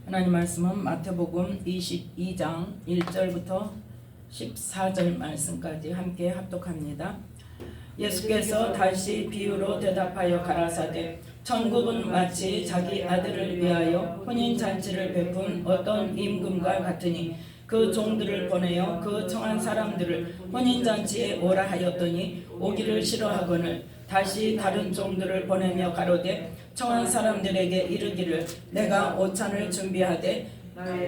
하나님 말씀은 마태복음 22장 1절부터 14절 말씀까지 함께 합독합니다. 예수께서 다시 비유로 대답하여 가라사대 천국은 마치 자기 아들을 위하여 혼인잔치를 베푼 어떤 임금과 같으니 그 종들을 보내어 그 청한 사람들을 혼인잔치에 오라 하였더니 오기를 싫어하거늘 다시 다른 종들을 보내며 가로되 청한 사람들에게 이르기를 내가 오찬을 준비하되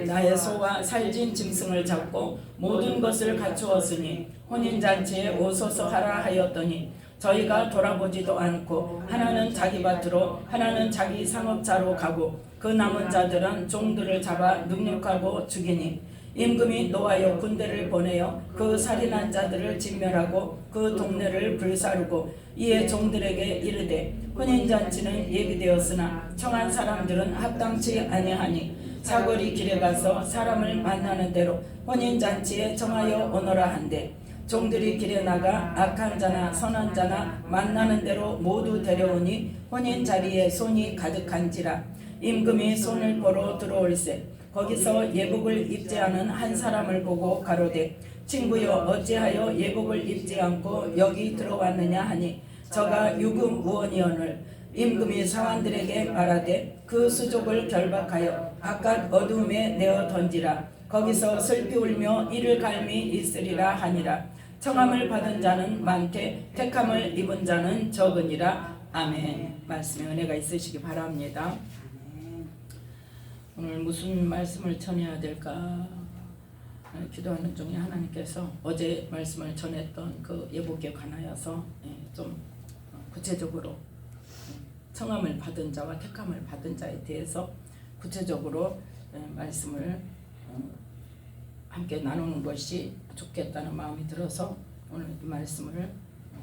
나의 소와 살진 짐승을 잡고 모든 것을 갖추었으니 혼인잔치에 오소서 하라 하였더니 저희가 돌아보지도 않고 하나는 자기 밭으로 하나는 자기 상업자로 가고 그 남은 자들은 종들을 잡아 능욕하고 죽이니 임금이 노하여 군대를 보내어 그 살인한 자들을 진멸하고 그 동네를 불사르고 이에 종들에게 이르되 혼인잔치는 예비되었으나 청한 사람들은 합당치 아니하니 사거리 길에 가서 사람을 만나는 대로 혼인잔치에 정하여 오너라 한대 종들이 길에 나가 악한 자나 선한 자나 만나는 대로 모두 데려오니 혼인자리에 손이 가득한지라 임금이 손을 보러 들어올세 거기서 예복을 입지 않은 한 사람을 보고 가로되 친구여 어찌하여 예복을 입지 않고 여기 들어왔느냐 하니 저가 유금 우원이오늘 임금이 사환들에게 말하되 그 수족을 결박하여 바깥 어두움에 내어 던지라 거기서 슬피 울며 이를 갈미 있으리라 하니라 청함을 받은 자는 많되 택함을 입은 자는 적으니라. 아멘. 말씀에 은혜가 있으시기 바랍니다. 오늘 무슨 말씀을 전해야 될까 기도하는 중에 하나님께서 어제 말씀을 전했던 그 예복에 관하여서 좀 구체적으로 청함을 받은 자와 택함을 받은 자에 대해서 구체적으로 말씀을 함께 나누는 것이 좋겠다는 마음이 들어서 오늘 이 말씀을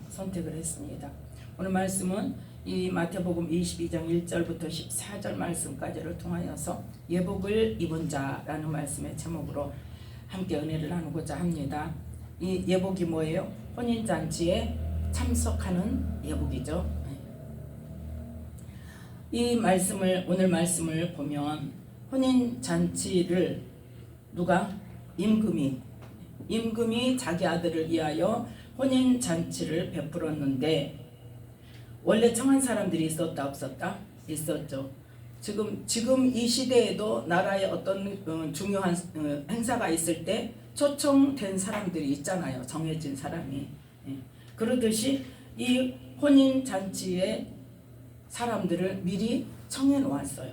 선택을 했습니다. 오늘 말씀은 이 마태복음 22장 1절부터 14절 말씀까지를 통하여서 예복을 입은 자라는 말씀의 제목으로 함께 은혜를 나누고자 합니다. 이 예복이 뭐예요? 혼인잔치에 참석하는 예복이죠. 이 말씀을 오늘 말씀을 보면 혼인잔치를 누가? 임금이 자기 아들을 위하여 혼인잔치를 베풀었는데 원래 청한 사람들이 있었다 없었다? 있었죠. 지금 이 시대에도 나라에 어떤 중요한 행사가 있을 때 초청된 사람들이 있잖아요. 정해진 사람이. 그러듯이 이 혼인잔치에 사람들을 미리 청해 놓았어요.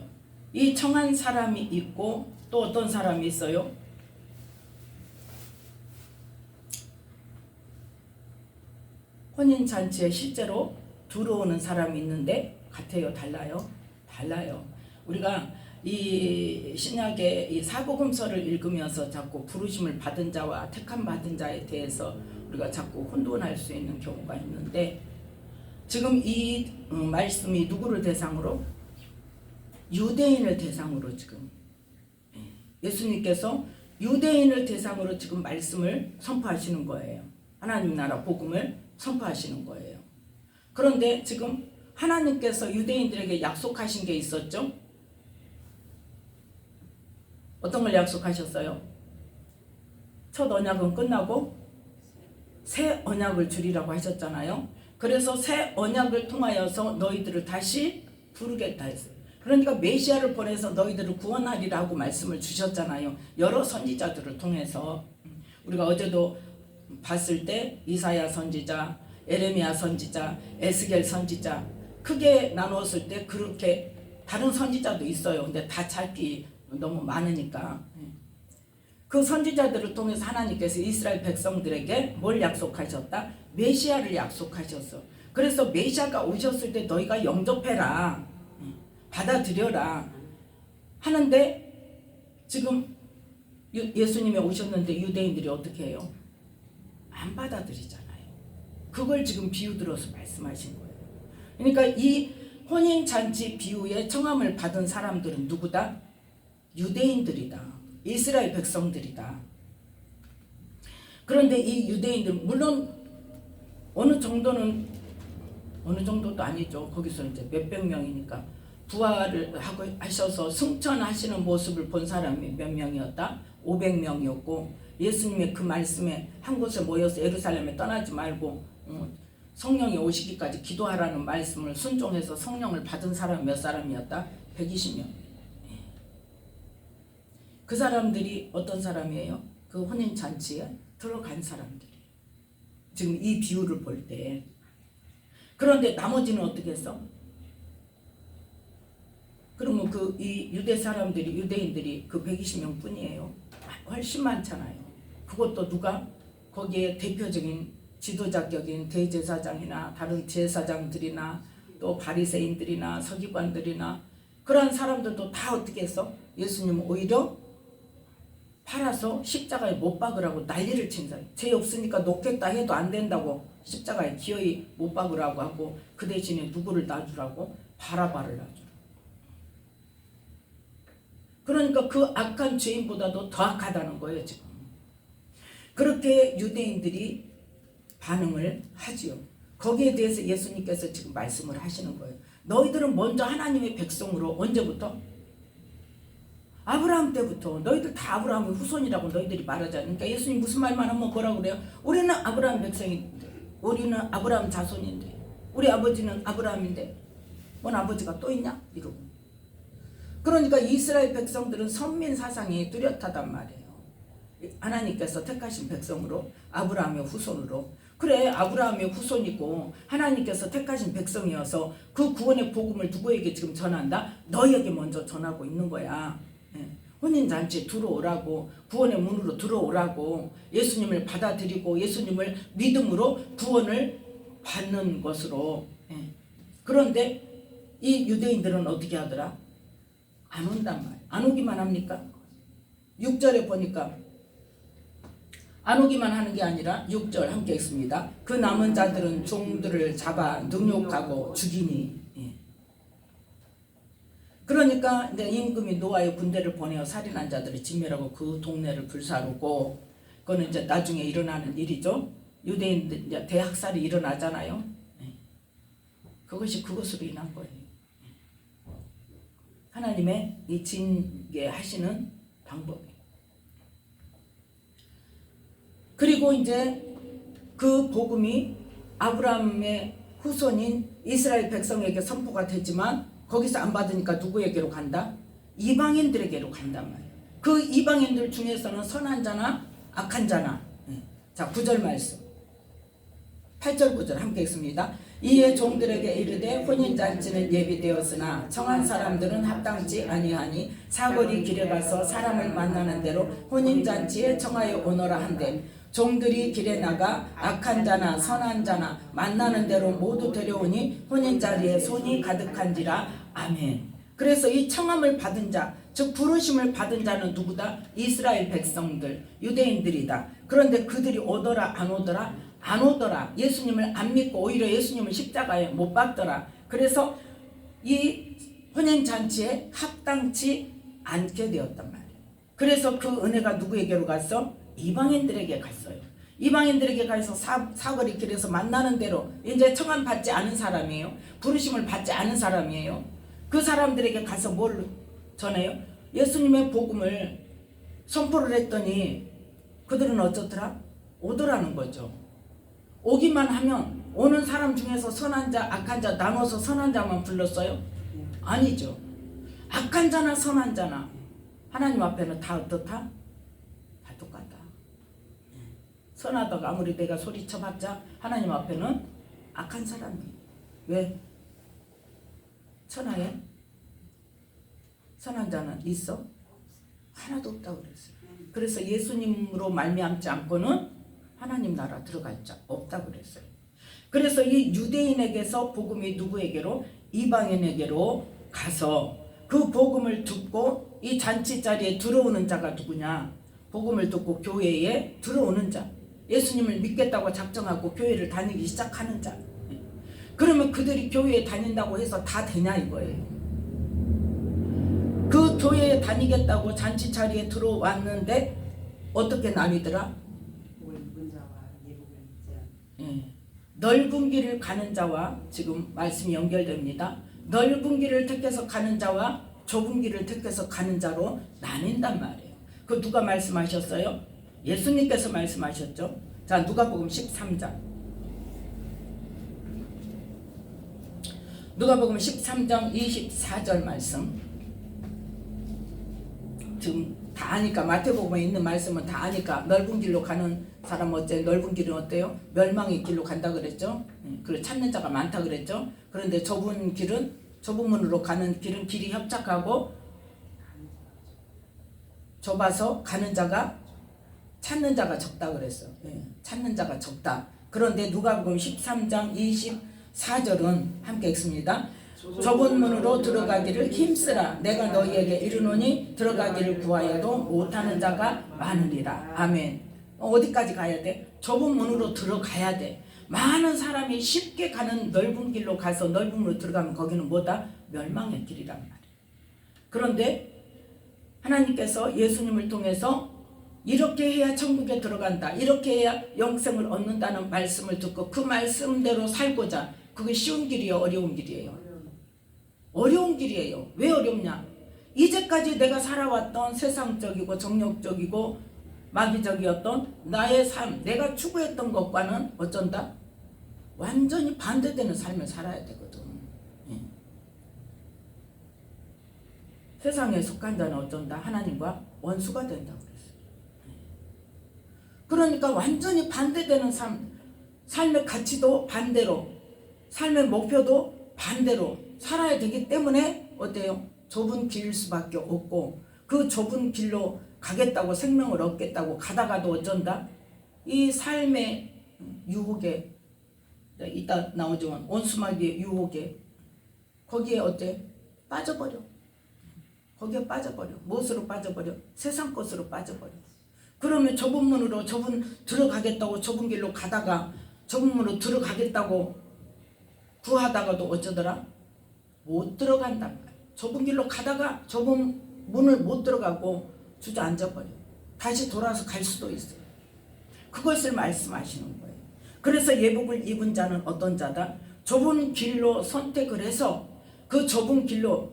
이 청한 사람이 있고 또 어떤 사람이 있어요? 혼인잔치에 실제로 들어오는 사람이 있는데 같아요? 달라요? 달라요. 우리가 이 신약의 이 사복음서를 읽으면서 자꾸 부르심을 받은 자와 택함 받은 자에 대해서 우리가 자꾸 혼돈할 수 있는 경우가 있는데 지금 이 말씀이 누구를 대상으로? 유대인을 대상으로 지금 예수님께서 유대인을 대상으로 지금 말씀을 선포하시는 거예요. 하나님 나라 복음을 선포하시는 거예요. 그런데 지금 하나님께서 유대인들에게 약속하신 게 있었죠? 어떤 걸 약속하셨어요? 첫 언약은 끝나고 새 언약을 주리라고 하셨잖아요. 그래서 새 언약을 통하여서 너희들을 다시 부르겠다 했어요. 그러니까 메시아를 보내서 너희들을 구원하리라고 말씀을 주셨잖아요. 여러 선지자들을 통해서 우리가 어제도 봤을 때 이사야 선지자, 에레미야 선지자, 에스겔 선지자 크게 나누었을 때 그렇게 다른 선지자도 있어요. 근데 다 찾기 너무 많으니까 그 선지자들을 통해서 하나님께서 이스라엘 백성들에게 뭘 약속하셨다? 메시아를 약속하셨어. 그래서 메시아가 오셨을 때 너희가 영접해라, 받아들여라 하는데 지금 예수님이 오셨는데 유대인들이 어떻게 해요? 안 받아들이잖아요. 그걸 지금 비유 들어서 말씀하신 거예요. 그러니까 이 혼인잔치 비유에 청함을 받은 사람들은 누구다? 유대인들이다. 이스라엘 백성들이다. 그런데 이 유대인들 물론 어느 정도도 아니죠. 거기서 이제 몇백 명이니까 부활을 하고 하셔서 승천하시는 모습을 본 사람이 몇 명이었다? 500명이었고 예수님의 그 말씀에 한 곳에 모여서 예루살렘에 떠나지 말고 성령이 오시기까지 기도하라는 말씀을 순종해서 성령을 받은 사람이 몇 사람이었다? 120명. 그 사람들이 어떤 사람이에요? 그 혼인잔치에 들어간 사람들이. 지금 이 비유를 볼 때. 그런데 나머지는 어떻게 했어? 그러면 그 이 유대인들이 그 120명 뿐이에요. 훨씬 많잖아요. 그것도 누가 거기에 대표적인 지도자격인 대제사장이나 다른 제사장들이나 또 바리새인들이나 서기관들이나 그런 사람들도 다 어떻게 했어? 예수님 오히려 팔아서 십자가에 못 박으라고 난리를 친 사람. 죄 없으니까 놓겠다 해도 안 된다고 십자가에 기어이 못 박으라고 하고 그 대신에 누구를 놔주라고? 바라바를 놔주라고. 그러니까 그 악한 죄인보다도 더 악하다는 거예요 지금. 그렇게 유대인들이 반응을 하지요. 거기에 대해서 예수님께서 지금 말씀을 하시는 거예요. 너희들은 먼저 하나님의 백성으로 언제부터? 아브라함 때부터. 너희들 다 아브라함의 후손이라고 너희들이 말하잖아요. 그러니까 예수님 무슨 말만 하면 뭐라고 그래요? 우리는 아브라함 백성인데, 우리는 아브라함 자손인데, 우리 아버지는 아브라함인데 뭔 아버지가 또 있냐? 이러고. 그러니까 이스라엘 백성들은 선민 사상이 뚜렷하단 말이에요. 하나님께서 택하신 백성으로, 아브라함의 후손으로. 그래, 아브라함의 후손이고 하나님께서 택하신 백성이어서 그 구원의 복음을 누구에게 지금 전한다? 너희에게 먼저 전하고 있는 거야. 혼인잔치에 들어오라고, 구원의 문으로 들어오라고, 예수님을 받아들이고 예수님을 믿음으로 구원을 받는 것으로. 그런데 이 유대인들은 어떻게 하더라? 안 온단 말이야. 안 오기만 합니까? 6절에 보니까 안 오기만 하는 게 아니라 6절 함께 읽습니다. 그 남은 자들은 종들을 잡아 능욕하고 죽이니. 그러니까 이제 임금이 노아의 군대를 보내어 살인한 자들을 진멸하고 그 동네를 불사르고, 그거는 이제 나중에 일어나는 일이죠. 유대인들 이제 대학살이 일어나잖아요. 그것이 그것으로 인한 거예요. 하나님의 이 징계하시는 방법이에요. 그리고 이제 그 복음이 아브라함의 후손인 이스라엘 백성에게 선포가 되지만 거기서 안 받으니까 누구에게로 간다? 이방인들에게로 간단 말이에요. 그 이방인들 중에서는 선한 자나 악한 자나. 자, 9절 말씀. 8절 9절 함께 읽습니다. 이에 종들에게 이르되 혼인잔치는 예비되었으나 청한 사람들은 합당치 아니하니 사거리 길에 가서 사람을 만나는 대로 혼인잔치에 청하여 오너라 한데 종들이 길에 나가 악한 자나 선한 자나 만나는 대로 모두 데려오니 혼인자리에 손이 가득한지라. 아멘. 그래서 이 청함을 받은 자, 즉 부르심을 받은 자는 누구다? 이스라엘 백성들, 유대인들이다. 그런데 그들이 오더라 안 오더라? 안 오더라. 예수님을 안 믿고 오히려 예수님을 십자가에 못 박더라. 그래서 이 혼인잔치에 합당치 않게 되었단 말이에요. 그래서 그 은혜가 누구에게로 갔어? 이방인들에게 갔어요. 이방인들에게 가서 사거리 길에서 만나는 대로 이제 청함 받지 않은 사람이에요. 부르심을 받지 않은 사람이에요. 그 사람들에게 가서 뭘 전해요? 예수님의 복음을 선포를 했더니 그들은 어쩌더라? 오더라는 거죠. 오기만 하면 오는 사람 중에서 선한 자, 악한 자 나눠서 선한 자만 불렀어요? 아니죠. 악한 자나 선한 자나 하나님 앞에는 다 어떻다? 다 똑같다. 선하다가 아무리 내가 소리쳐봤자 하나님 앞에는 악한 사람이에요. 왜? 천하에 선한 자는 있어? 하나도 없다고 그랬어요. 그래서 예수님으로 말미암지 않고는 하나님 나라 들어갈 자 없다고 그랬어요. 그래서 이 유대인에게서 복음이 누구에게로? 이방인에게로 가서 그 복음을 듣고 이 잔치 자리에 들어오는 자가 누구냐? 복음을 듣고 교회에 들어오는 자, 예수님을 믿겠다고 작정하고 교회를 다니기 시작하는 자. 그러면 그들이 교회에 다닌다고 해서 다 되냐 이거예요. 그 교회에 다니겠다고 잔치 자리에 들어왔는데 어떻게 나뉘더라? 넓은 길을 가는 자와 지금 말씀이 연결됩니다. 넓은 길을 택해서 가는 자와 좁은 길을 택해서 가는 자로 나뉜단 말이에요. 그 누가 말씀하셨어요? 예수님께서 말씀하셨죠. 자, 누가복음 13장. 누가복음 13장 24절 말씀. 지금 다 아니까, 마태복음에 있는 말씀은 다 아니까. 넓은 길로 가는 사람 어째? 넓은 길은 어때요? 멸망의 길로 간다 그랬죠. 그리고 찾는 자가 많다 그랬죠. 그런데 좁은 길은, 좁은 문으로 가는 길은 길이 협착하고 좁아서 가는 자가, 찾는 자가 적다 그랬어. 찾는 자가 적다. 그런데 누가복음 13장 24절은 함께 읽습니다. 좁은 문으로 들어가기를 힘쓰라. 내가 너희에게 이르노니 들어가기를 구하여도 못하는 자가 많으리라. 아멘. 어디까지 가야 돼? 좁은 문으로 들어가야 돼. 많은 사람이 쉽게 가는 넓은 길로 가서 넓은 문으로 들어가면 거기는 뭐다? 멸망의 길이란 말이에요. 그런데 하나님께서 예수님을 통해서 이렇게 해야 천국에 들어간다, 이렇게 해야 영생을 얻는다는 말씀을 듣고 그 말씀대로 살고자, 그게 쉬운 길이에요? 어려운 길이에요? 어려운 길이에요. 왜 어렵냐? 이제까지 내가 살아왔던 세상적이고 정욕적이고 마귀적이었던 나의 삶, 내가 추구했던 것과는 어쩐다? 완전히 반대되는 삶을 살아야 되거든. 세상에 속한 자는 어쩐다? 하나님과 원수가 된다고 그랬어요. 그러니까 완전히 반대되는 삶의 가치도 반대로, 삶의 목표도 반대로 살아야 되기 때문에 어때요? 좁은 길일 수밖에 없고, 그 좁은 길로 가겠다고, 생명을 얻겠다고 가다가도 어쩐다? 이 삶의 유혹에, 이따 나오지만 원수마귀의 유혹에, 거기에 어때? 빠져버려. 거기에 빠져버려. 무엇으로 빠져버려? 세상 것으로 빠져버려. 그러면 좁은 문으로, 들어가겠다고 좁은 길로 가다가 좁은 문으로 들어가겠다고 구하다가도 어쩌더라? 못 들어간단 말이야. 좁은 길로 가다가 좁은 문을 못 들어가고 주저앉아버려. 다시 돌아서 갈 수도 있어요. 그것을 말씀하시는 거예요. 그래서 예복을 입은 자는 어떤 자다? 좁은 길로 선택을 해서 그 좁은 길로,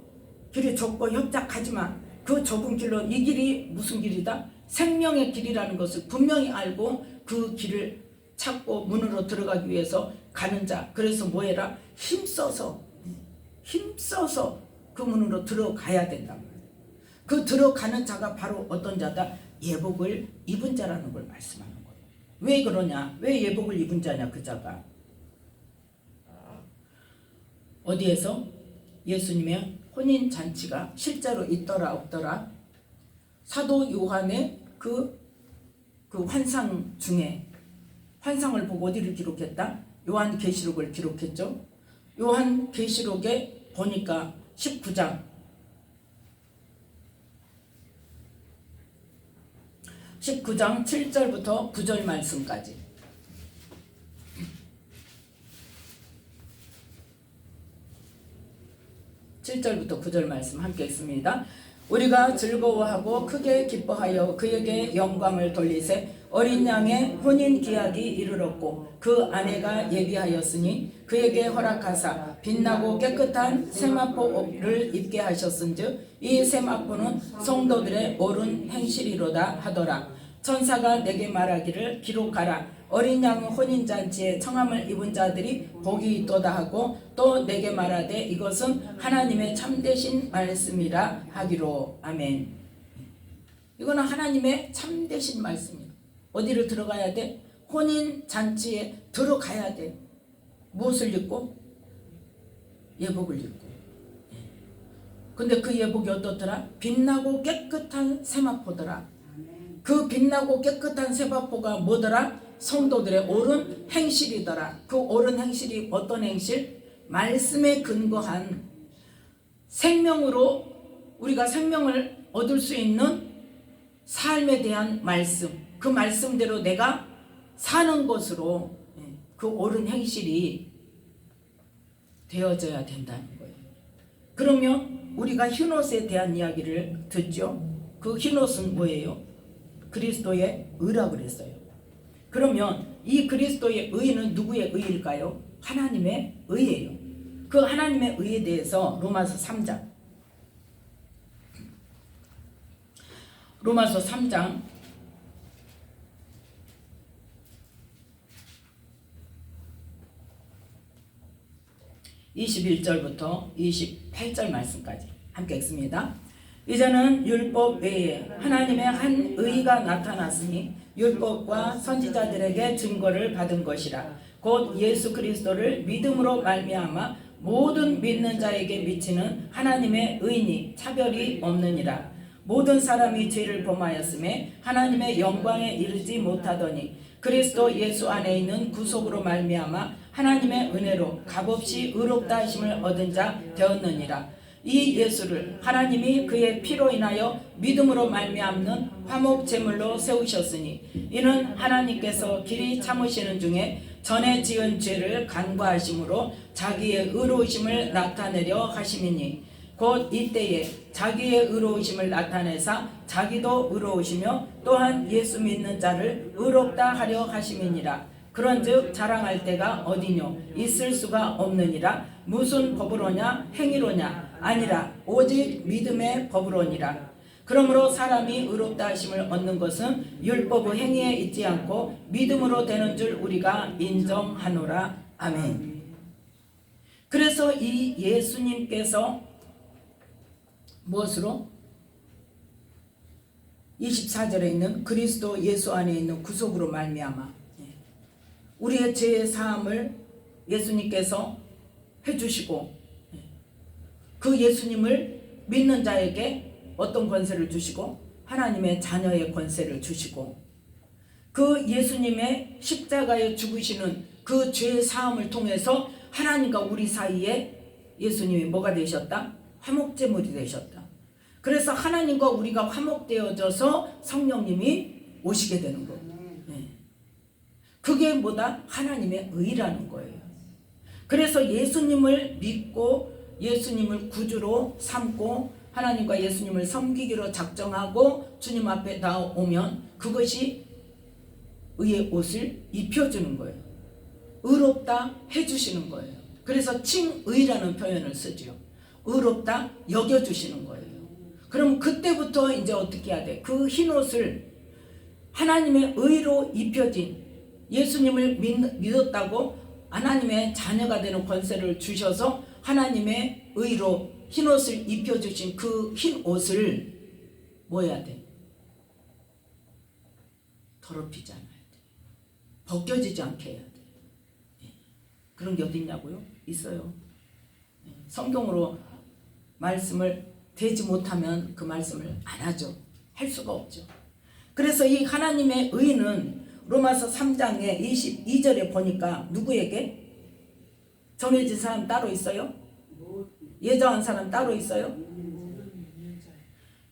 길이 좁고 협착하지만 그 좁은 길로, 이 길이 무슨 길이다? 생명의 길이라는 것을 분명히 알고 그 길을 찾고 문으로 들어가기 위해서 가는 자. 그래서 뭐해라? 힘써서 그 문으로 들어가야 된단 말이에요. 그 들어가는 자가 바로 어떤 자다? 예복을 입은 자라는 걸 말씀하는 거예요. 왜 그러냐? 왜 예복을 입은 자냐? 그 자가 어디에서? 예수님의 혼인잔치가 실제로 있더라 없더라? 사도 요한의 그 환상 중에, 환상을 보고 어디를 기록했다? 요한계시록을 기록했죠. 요한계시록에 보니까 19장 7절부터 9절 말씀까지. 7절부터 9절 말씀 함께 읽습니다. 우리가 즐거워하고 크게 기뻐하여 그에게 영광을 돌리세. 어린 양의 혼인 기약이 이르렀고 그 아내가 예비하였으니 그에게 허락하사 빛나고 깨끗한 세마포를 입게 하셨은즉 이 세마포는 성도들의 옳은 행실이로다 하더라. 천사가 내게 말하기를 기록하라. 어린 양 혼인잔치에 청함을 입은 자들이 복이 있도다 하고 또 내게 말하되 이것은 하나님의 참되신 말씀이라 하기로. 아멘. 이거는 하나님의 참되신 말씀이에요. 어디로 들어가야 돼? 혼인잔치에 들어가야 돼. 무엇을 입고? 예복을 입고. 근데 그 예복이 어떻더라? 빛나고 깨끗한 세마포더라. 그 빛나고 깨끗한 세마포가 뭐더라? 성도들의 옳은 행실이더라. 그 옳은 행실이 어떤 행실? 말씀에 근거한 생명으로, 우리가 생명을 얻을 수 있는 삶에 대한 말씀, 그 말씀대로 내가 사는 것으로 그 옳은 행실이 되어져야 된다는 거예요. 그러면 우리가 흰옷에 대한 이야기를 듣죠. 그 흰옷은 뭐예요? 그리스도의 의라고 그랬어요. 그러면 이 그리스도의 의는 누구의 의일까요? 하나님의 의예요. 그 그 하나님의 의에 대해서 로마서 3장 21절부터 28절 말씀까지 함께 읽습니다. 이제는 율법 외에 하나님의 한 의가 나타났으니 율법과 선지자들에게 증거를 받은 것이라. 곧 예수 그리스도를 믿음으로 말미암아 모든 믿는 자에게 미치는 하나님의 의니 차별이 없느니라. 모든 사람이 죄를 범하였음에 하나님의 영광에 이르지 못하더니 그리스도 예수 안에 있는 구속으로 말미암아 하나님의 은혜로 값없이 의롭다 하심을 얻은 자 되었느니라. 이 예수를 하나님이 그의 피로 인하여 믿음으로 말미암는 화목 제물로 세우셨으니 이는 하나님께서 길이 참으시는 중에 전에 지은 죄를 간과하심으로 자기의 의로우심을 나타내려 하심이니 곧 이때에 자기의 의로우심을 나타내사 자기도 의로우시며 또한 예수 믿는 자를 의롭다 하려 하심이니라. 그런즉 자랑할 때가 어디뇨? 있을 수가 없느니라. 무슨 법으로냐? 행위로냐? 아니라 오직 믿음의 법으로니라. 그러므로 사람이 의롭다 하심을 얻는 것은 율법의 행위에 있지 않고 믿음으로 되는 줄 우리가 인정하노라. 아멘. 그래서 이 예수님께서 무엇으로? 24절에 있는 그리스도 예수 안에 있는 구속으로 말미암아 우리의 죄의 사함을 예수님께서 해주시고 그 예수님을 믿는 자에게 어떤 권세를 주시고 하나님의 자녀의 권세를 주시고 그 예수님의 십자가에 죽으시는 그 죄의 사함을 통해서 하나님과 우리 사이에 예수님이 뭐가 되셨다? 화목제물이 되셨다. 그래서 하나님과 우리가 화목되어져서 성령님이 오시게 되는 거예요. 그게 뭐다? 하나님의 의라는 거예요. 그래서 예수님을 믿고 예수님을 구주로 삼고 하나님과 예수님을 섬기기로 작정하고 주님 앞에 나오면 그것이 의의 옷을 입혀주는 거예요. 의롭다 해주시는 거예요. 그래서 칭의라는 표현을 쓰죠. 의롭다 여겨주시는 거예요. 그럼 그때부터 이제 어떻게 해야 돼? 그 흰옷을 하나님의 의로 입혀진 예수님을 믿었다고 하나님의 자녀가 되는 권세를 주셔서 하나님의 의로 흰옷을 입혀주신 그 흰옷을 뭐 해야 돼? 더럽히지 않아야 돼. 벗겨지지 않게 해야 돼. 그런 게 어디 있냐고요? 있어요. 성경으로 말씀을 되지 못하면 그 말씀을 안 하죠. 할 수가 없죠. 그래서 이 하나님의 의는 로마서 3장의 22절에 보니까 누구에게? 정해진 사람 따로 있어요? 예정한 사람 따로 있어요?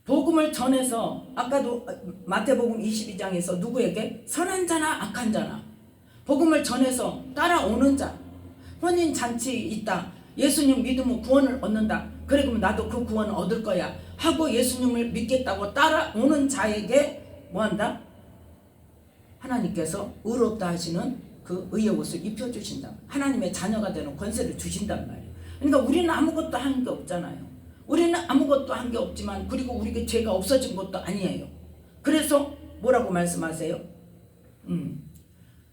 복음을 전해서 아까도 마태복음 22장에서 누구에게? 선한 자나 악한 자나 복음을 전해서 따라오는 자 혼인 잔치 있다. 예수님 믿으면 구원을 얻는다. 그래 그럼 나도 그 구원을 얻을 거야 하고 예수님을 믿겠다고 따라오는 자에게 뭐한다? 하나님께서 의롭다 하시는 그 의의 옷을 입혀주신다. 하나님의 자녀가 되는 권세를 주신단 말이에요. 그러니까 우리는 아무것도 한 게 없잖아요. 우리는 아무것도 한 게 없지만 그리고 우리에게 죄가 없어진 것도 아니에요. 그래서 뭐라고 말씀하세요?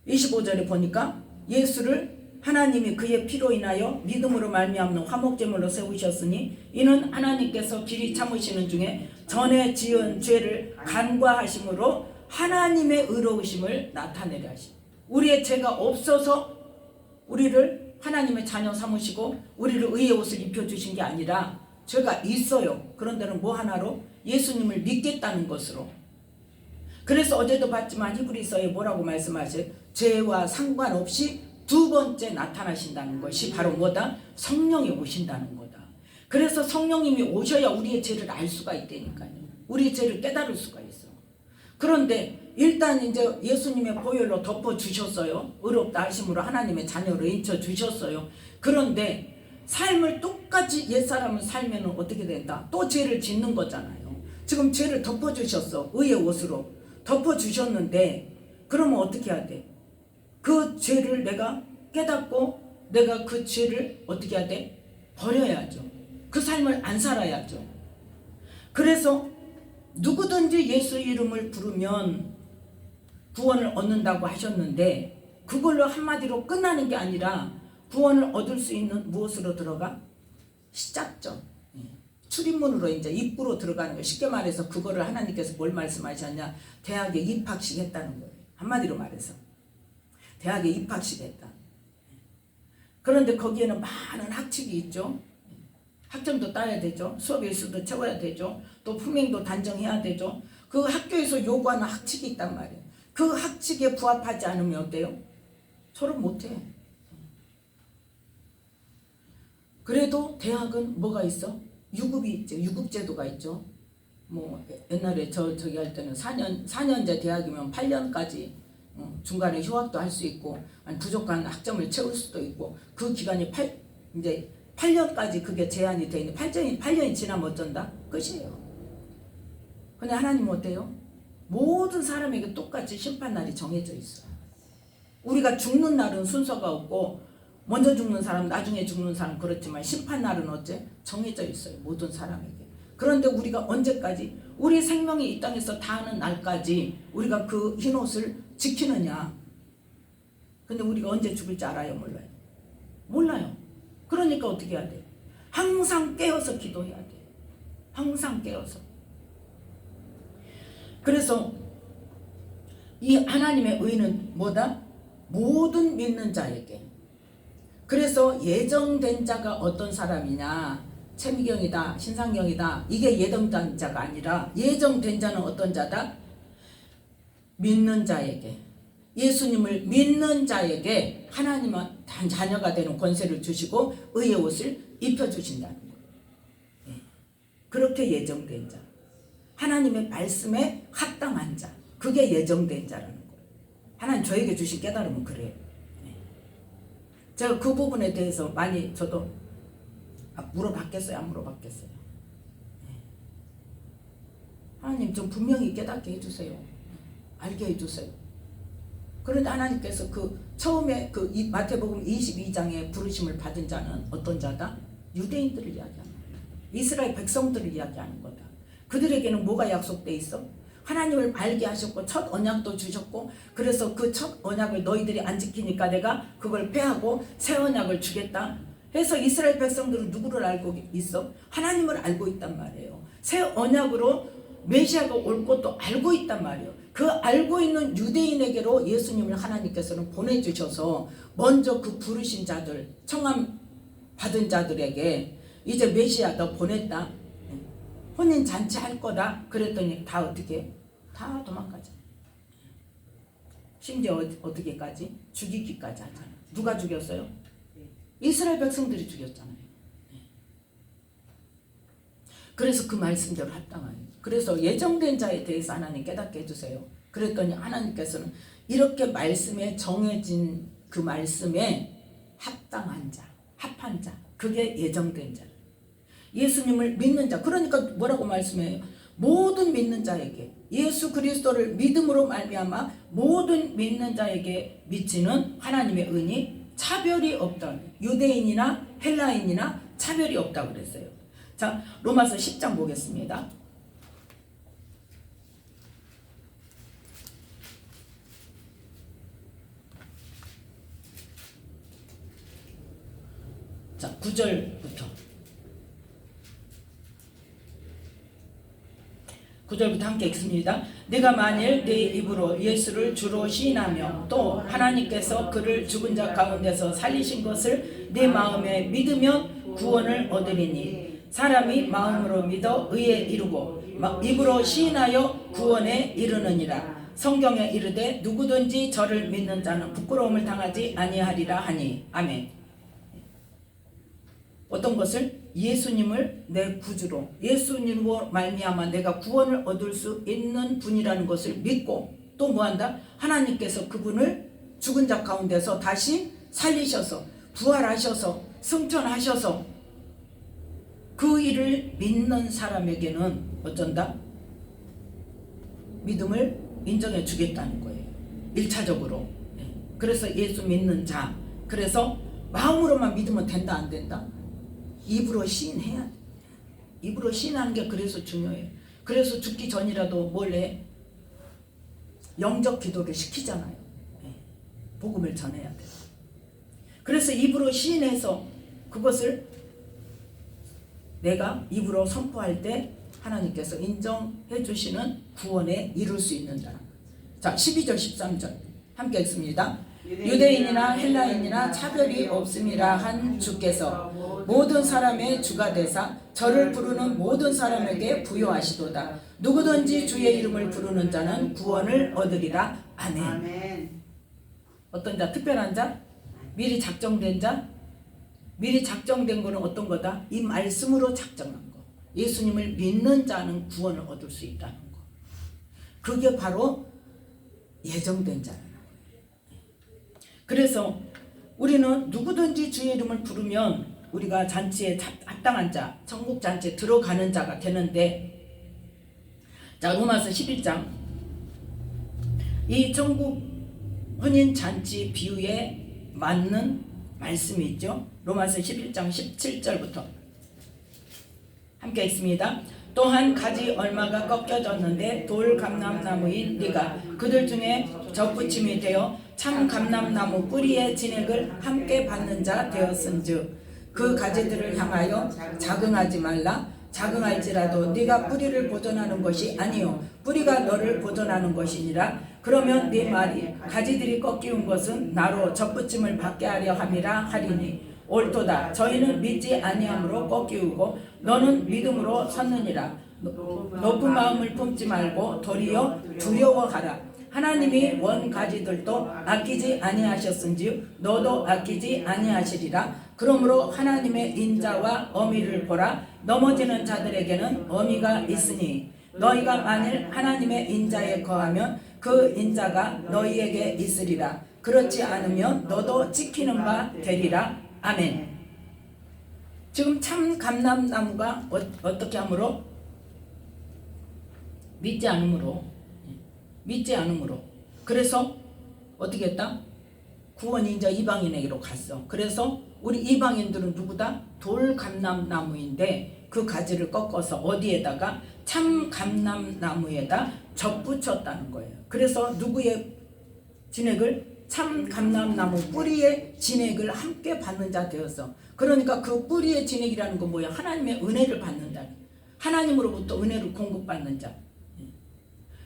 25절에 보니까 예수를 하나님이 그의 피로 인하여 믿음으로 말미암는 화목제물로 세우셨으니 이는 하나님께서 길이 참으시는 중에 전에 지은 죄를 간과하심으로 하나님의 의로우심을 나타내려 하심. 우리의 죄가 없어서 우리를 하나님의 자녀 삼으시고 우리를 의의 옷을 입혀주신 게 아니라 죄가 있어요. 그런데는 뭐 하나로? 예수님을 믿겠다는 것으로. 그래서 어제도 봤지만 히브리서에 뭐라고 말씀하세요? 죄와 상관없이 두 번째 나타나신다는 것이 바로 뭐다? 성령이 오신다는 거다. 그래서 성령님이 오셔야 우리의 죄를 알 수가 있다니까요. 우리의 죄를 깨달을 수가 있어. 그런데 일단 이제 예수님의 보혈로 덮어주셨어요. 의롭다 하심으로 하나님의 자녀로 인쳐주셨어요. 그런데 삶을 똑같이 옛사람을 살면 어떻게 된다? 또 죄를 짓는 거잖아요. 지금 죄를 덮어주셨어. 의의 옷으로 덮어주셨는데 그러면 어떻게 해야 돼? 그 죄를 내가 깨닫고 내가 그 죄를 어떻게 해야 돼? 버려야죠. 그 삶을 안 살아야죠. 그래서 누구든지 예수 이름을 부르면 구원을 얻는다고 하셨는데, 그걸로 한마디로 끝나는 게 아니라 구원을 얻을 수 있는 무엇으로 들어가? 시작점, 출입문으로 이제 입구로 들어가는 거예요. 쉽게 말해서 그거를 하나님께서 뭘 말씀하셨냐? 대학에 입학식 했다는 거예요. 한마디로 말해서 대학에 입학식 했다. 그런데 거기에는 많은 학칙이 있죠. 학점도 따야 되죠. 수업 일수도 채워야 되죠. 또 품행도 단정해야 되죠. 그 학교에서 요구하는 학칙이 있단 말이에요. 그 학칙에 부합하지 않으면 어때요? 졸업 못해. 그래도 대학은 뭐가 있어? 유급이 있죠. 유급제도가 있죠. 뭐 옛날에 저기 할 때는 4년제 대학이면 8년까지 중간에 휴학도 할 수 있고, 아니 부족한 학점을 채울 수도 있고, 그 기간이 이제 8년까지 그게 제한이 돼 있는 8년이 지나면 어쩐다? 끝이에요. 근데 하나님은 어때요? 모든 사람에게 똑같이 심판날이 정해져 있어요. 우리가 죽는 날은 순서가 없고, 먼저 죽는 사람, 나중에 죽는 사람, 그렇지만 심판날은 어째? 정해져 있어요. 모든 사람에게. 그런데 우리가 언제까지? 우리 생명이 이 땅에서 다하는 날까지 우리가 그 흰옷을 지키느냐? 근데 우리가 언제 죽을지 알아요? 몰라요? 몰라요. 그러니까 어떻게 해야 돼요? 항상 깨어서 기도해야 돼요. 항상 깨어서. 그래서 이 하나님의 의는 뭐다? 모든 믿는 자에게. 그래서 예정된 자가 어떤 사람이냐? 채미경이다, 신상경이다, 이게 예정된 자가 아니라 예정된 자는 어떤 자다? 믿는 자에게, 예수님을 믿는 자에게 하나님은 자녀가 되는 권세를 주시고 의의 옷을 입혀주신다는 거예요. 그렇게 예정된 자, 하나님의 말씀에 합당한 자, 그게 예정된 자라는 거예요. 하나님 저에게 주신 깨달음은 그래요. 제가 그 부분에 대해서 많이 저도 물어봤겠어요? 안 물어봤겠어요? 하나님 좀 분명히 깨닫게 해주세요. 알게 해주세요. 그런데 하나님께서 그 처음에 그 마태복음 22장에 부르심을 받은 자는 어떤 자다? 유대인들을 이야기하는 거야. 이스라엘 백성들을 이야기하는 거다. 그들에게는 뭐가 약속돼 있어? 하나님을 알게 하셨고 첫 언약도 주셨고, 그래서 그 첫 언약을 너희들이 안 지키니까 내가 그걸 폐하고 새 언약을 주겠다 해서 이스라엘 백성들은 누구를 알고 있어? 하나님을 알고 있단 말이에요. 새 언약으로 메시아가 올 것도 알고 있단 말이에요. 그 알고 있는 유대인에게로 예수님을 하나님께서는 보내주셔서 먼저 그 부르신 자들, 청함 받은 자들에게 이제 메시아 너 보냈다, 혼인 잔치 할 거다 그랬더니 다 어떻게? 다 도망가죠. 심지어 어떻게까지? 죽이기까지 하잖아. 누가 죽였어요? 이스라엘 백성들이 죽였잖아요. 그래서 그 말씀대로 합당하니, 그래서 예정된 자에 대해서 하나님 깨닫게 해주세요. 그랬더니 하나님께서는 이렇게 말씀에 정해진 그 말씀에 합당한 자, 합한 자, 그게 예정된 자, 예수님을 믿는 자. 그러니까 뭐라고 말씀해요? 모든 믿는 자에게, 예수 그리스도를 믿음으로 말미암아 모든 믿는 자에게 미치는 하나님의 은이 차별이 없다. 유대인이나 헬라인이나 차별이 없다고 그랬어요. 자, 로마서 10장 보겠습니다. 자, 9절부터 함께 읽습니다. 네가 만일 네 입으로 예수를 주로 시인하며 또 하나님께서 그를 죽은 자 가운데서 살리신 것을 네 마음에 믿으면 구원을 얻으리니, 사람이 마음으로 믿어 의에 이르고 입으로 시인하여 구원에 이르느니라. 성경에 이르되 누구든지 저를 믿는 자는 부끄러움을 당하지 아니하리라 하니. 아멘. 어떤 것을? 예수님을 내 구주로, 예수님으로 말미암아 내가 구원을 얻을 수 있는 분이라는 것을 믿고, 또 뭐한다? 하나님께서 그분을 죽은 자 가운데서 다시 살리셔서 부활하셔서 승천하셔서 그 일을 믿는 사람에게는 어쩐다? 믿음을 인정해 주겠다는 거예요. 1차적으로. 그래서 예수 믿는 자, 그래서 마음으로만 믿으면 된다 안 된다? 입으로 시인해야 돼. 입으로 시인하는 게 그래서 중요해요. 그래서 죽기 전이라도 뭘 해? 영적 기도를 시키잖아요. 복음을 전해야 돼. 그래서 입으로 시인해서 그것을 내가 입으로 선포할 때 하나님께서 인정해 주시는 구원에 이룰 수 있는다. 자, 12절 13절 함께 읽습니다. 유대인이나 헬라인이나 차별이 없음이라 한 주께서 모든 사람의 주가 되사 저를 부르는 모든 사람에게 부여하시도다. 누구든지 주의 이름을 부르는 자는 구원을 얻으리라. 아멘. 어떤 자? 특별한 자? 미리 작정된 자? 미리 작정된 거는 어떤 거다? 이 말씀으로 작정한 거. 예수님을 믿는 자는 구원을 얻을 수 있다는 거. 그게 바로 예정된 자라는 거예요. 그래서 우리는 누구든지 주의 이름을 부르면 우리가 잔치에 합당한 자, 천국 잔치에 들어가는 자가 되는데, 자, 로마서 11장 이 천국 혼인 잔치 비유에 맞는 말씀이 있죠. 로마서 11장 17절부터 함께 읽습니다. 또한 가지 얼마가 꺾여졌는데 돌 감람나무인 네가 그들 중에 접붙임이 되어 참 감람나무 뿌리의 진액을 함께 받는 자 되었은즉 그 가지들을 향하여 자긍하지 말라. 자긍할지라도 네가 뿌리를 보존하는 것이 아니요 뿌리가 너를 보존하는 것이니라. 그러면 네 말이 가지들이 꺾이운 것은 나로 접붙임을 받게 하려 함이라 하리니 옳도다. 저희는 믿지 아니함으로 꺾이우고 너는 믿음으로 섰느니라. 높은 마음을 품지 말고 도리어 두려워하라. 하나님이 원 가지들도 아끼지 아니하셨은지 너도 아끼지 아니하시리라. 그러므로 하나님의 인자와 어미를 보라. 넘어지는 자들에게는 어미가 있으니 너희가 만일 하나님의 인자에 거하면 그 인자가 너희에게 있으리라. 그렇지 않으면 너도 찍히는 바 되리라. 아멘. 지금 참 감람나무가 어떻게 함으로? 믿지 않음으로. 그래서 어떻게 했다? 구원이 이제 이방인에게로 갔어. 그래서 우리 이방인들은 누구다? 돌 감람나무인데 그 가지를 꺾어서 어디에다가? 참 감람나무에다 접붙였다는 거예요. 그래서 누구의 진액을? 참 감람나무 뿌리의 진액을 함께 받는 자 되어서. 그러니까 그 뿌리의 진액이라는 건 뭐야? 하나님의 은혜를 받는다. 하나님으로부터 은혜를 공급받는 자.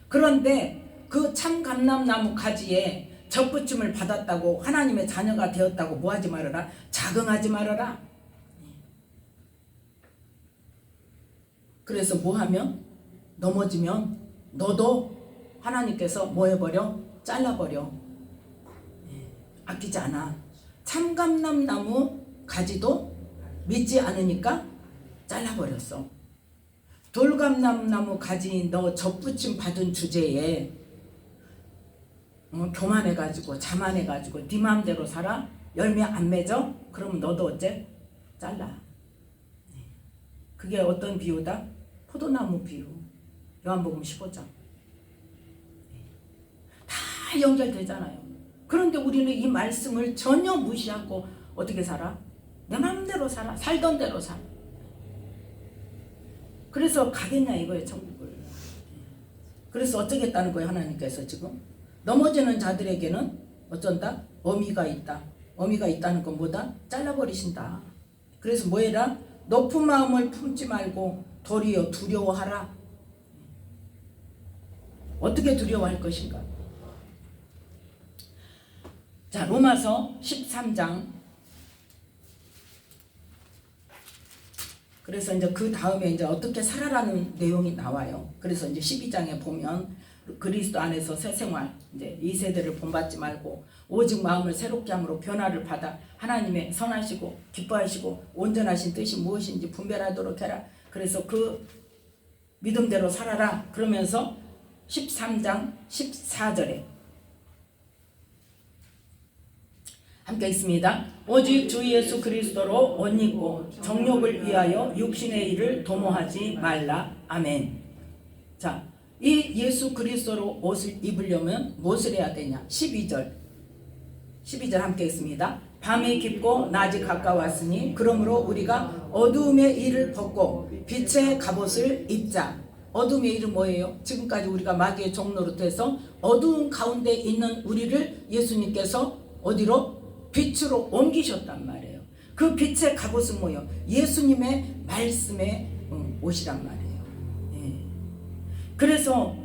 그런데 그 참 감람나무 가지에 접붙임을 받았다고 하나님의 자녀가 되었다고 뭐하지 말아라? 자긍하지 말아라. 그래서 뭐하면? 넘어지면 너도 하나님께서 뭐 해버려? 잘라버려. 아끼지 않아. 참감람나무 가지도 믿지 않으니까 잘라버렸어. 돌감람나무 가지 너 접붙임 받은 주제에 교만해가지고 자만해가지고 네 마음대로 살아? 열매 안 맺어? 그러면 너도 어째? 잘라. 그게 어떤 비유다? 포도나무 비유. 요한복음 15장. 다 연결되잖아요. 그런데 우리는 이 말씀을 전혀 무시하고 어떻게 살아? 내 마음대로 살아. 살던 대로 살아. 그래서 가겠냐 이거예요, 천국을. 그래서 어쩌겠다는 거예요, 하나님께서 지금. 넘어지는 자들에게는 어쩐다? 어미가 있다. 어미가 있다는 건 뭐다? 잘라버리신다. 그래서 뭐해라? 높은 마음을 품지 말고 도리어 두려워하라. 어떻게 두려워할 것인가? 자, 로마서 13장. 그래서 이제 그 다음에 이제 어떻게 살아라는 내용이 나와요. 그래서 이제 12장에 보면 그리스도 안에서 새 생활, 이제 이 세대를 본받지 말고 오직 마음을 새롭게 함으로 변화를 받아 하나님의 선하시고 기뻐하시고 온전하신 뜻이 무엇인지 분별하도록 해라. 그래서 그 믿음대로 살아라. 그러면서 13장 14절에 함께 있습니다. 오직 주 예수 그리스도로 옷 입고 정욕을 위하여 육신의 일을 도모하지 말라. 아멘. 자, 이 예수 그리스도로 옷을 입으려면 무엇을 해야 되냐? 12절 함께 있습니다. 밤이 깊고 낮이 가까웠으니 그러므로 우리가 어두움의 일을 벗고 빛의 갑옷을 입자. 어둠의 일은 뭐예요? 지금까지 우리가 마귀의 종노릇해서 어두운 가운데 있는 우리를 예수님께서 어디로? 빛으로 옮기셨단 말이에요. 그 빛의 갑옷은 뭐예요? 예수님의 말씀의 옷이란 말이에요. 예. 그래서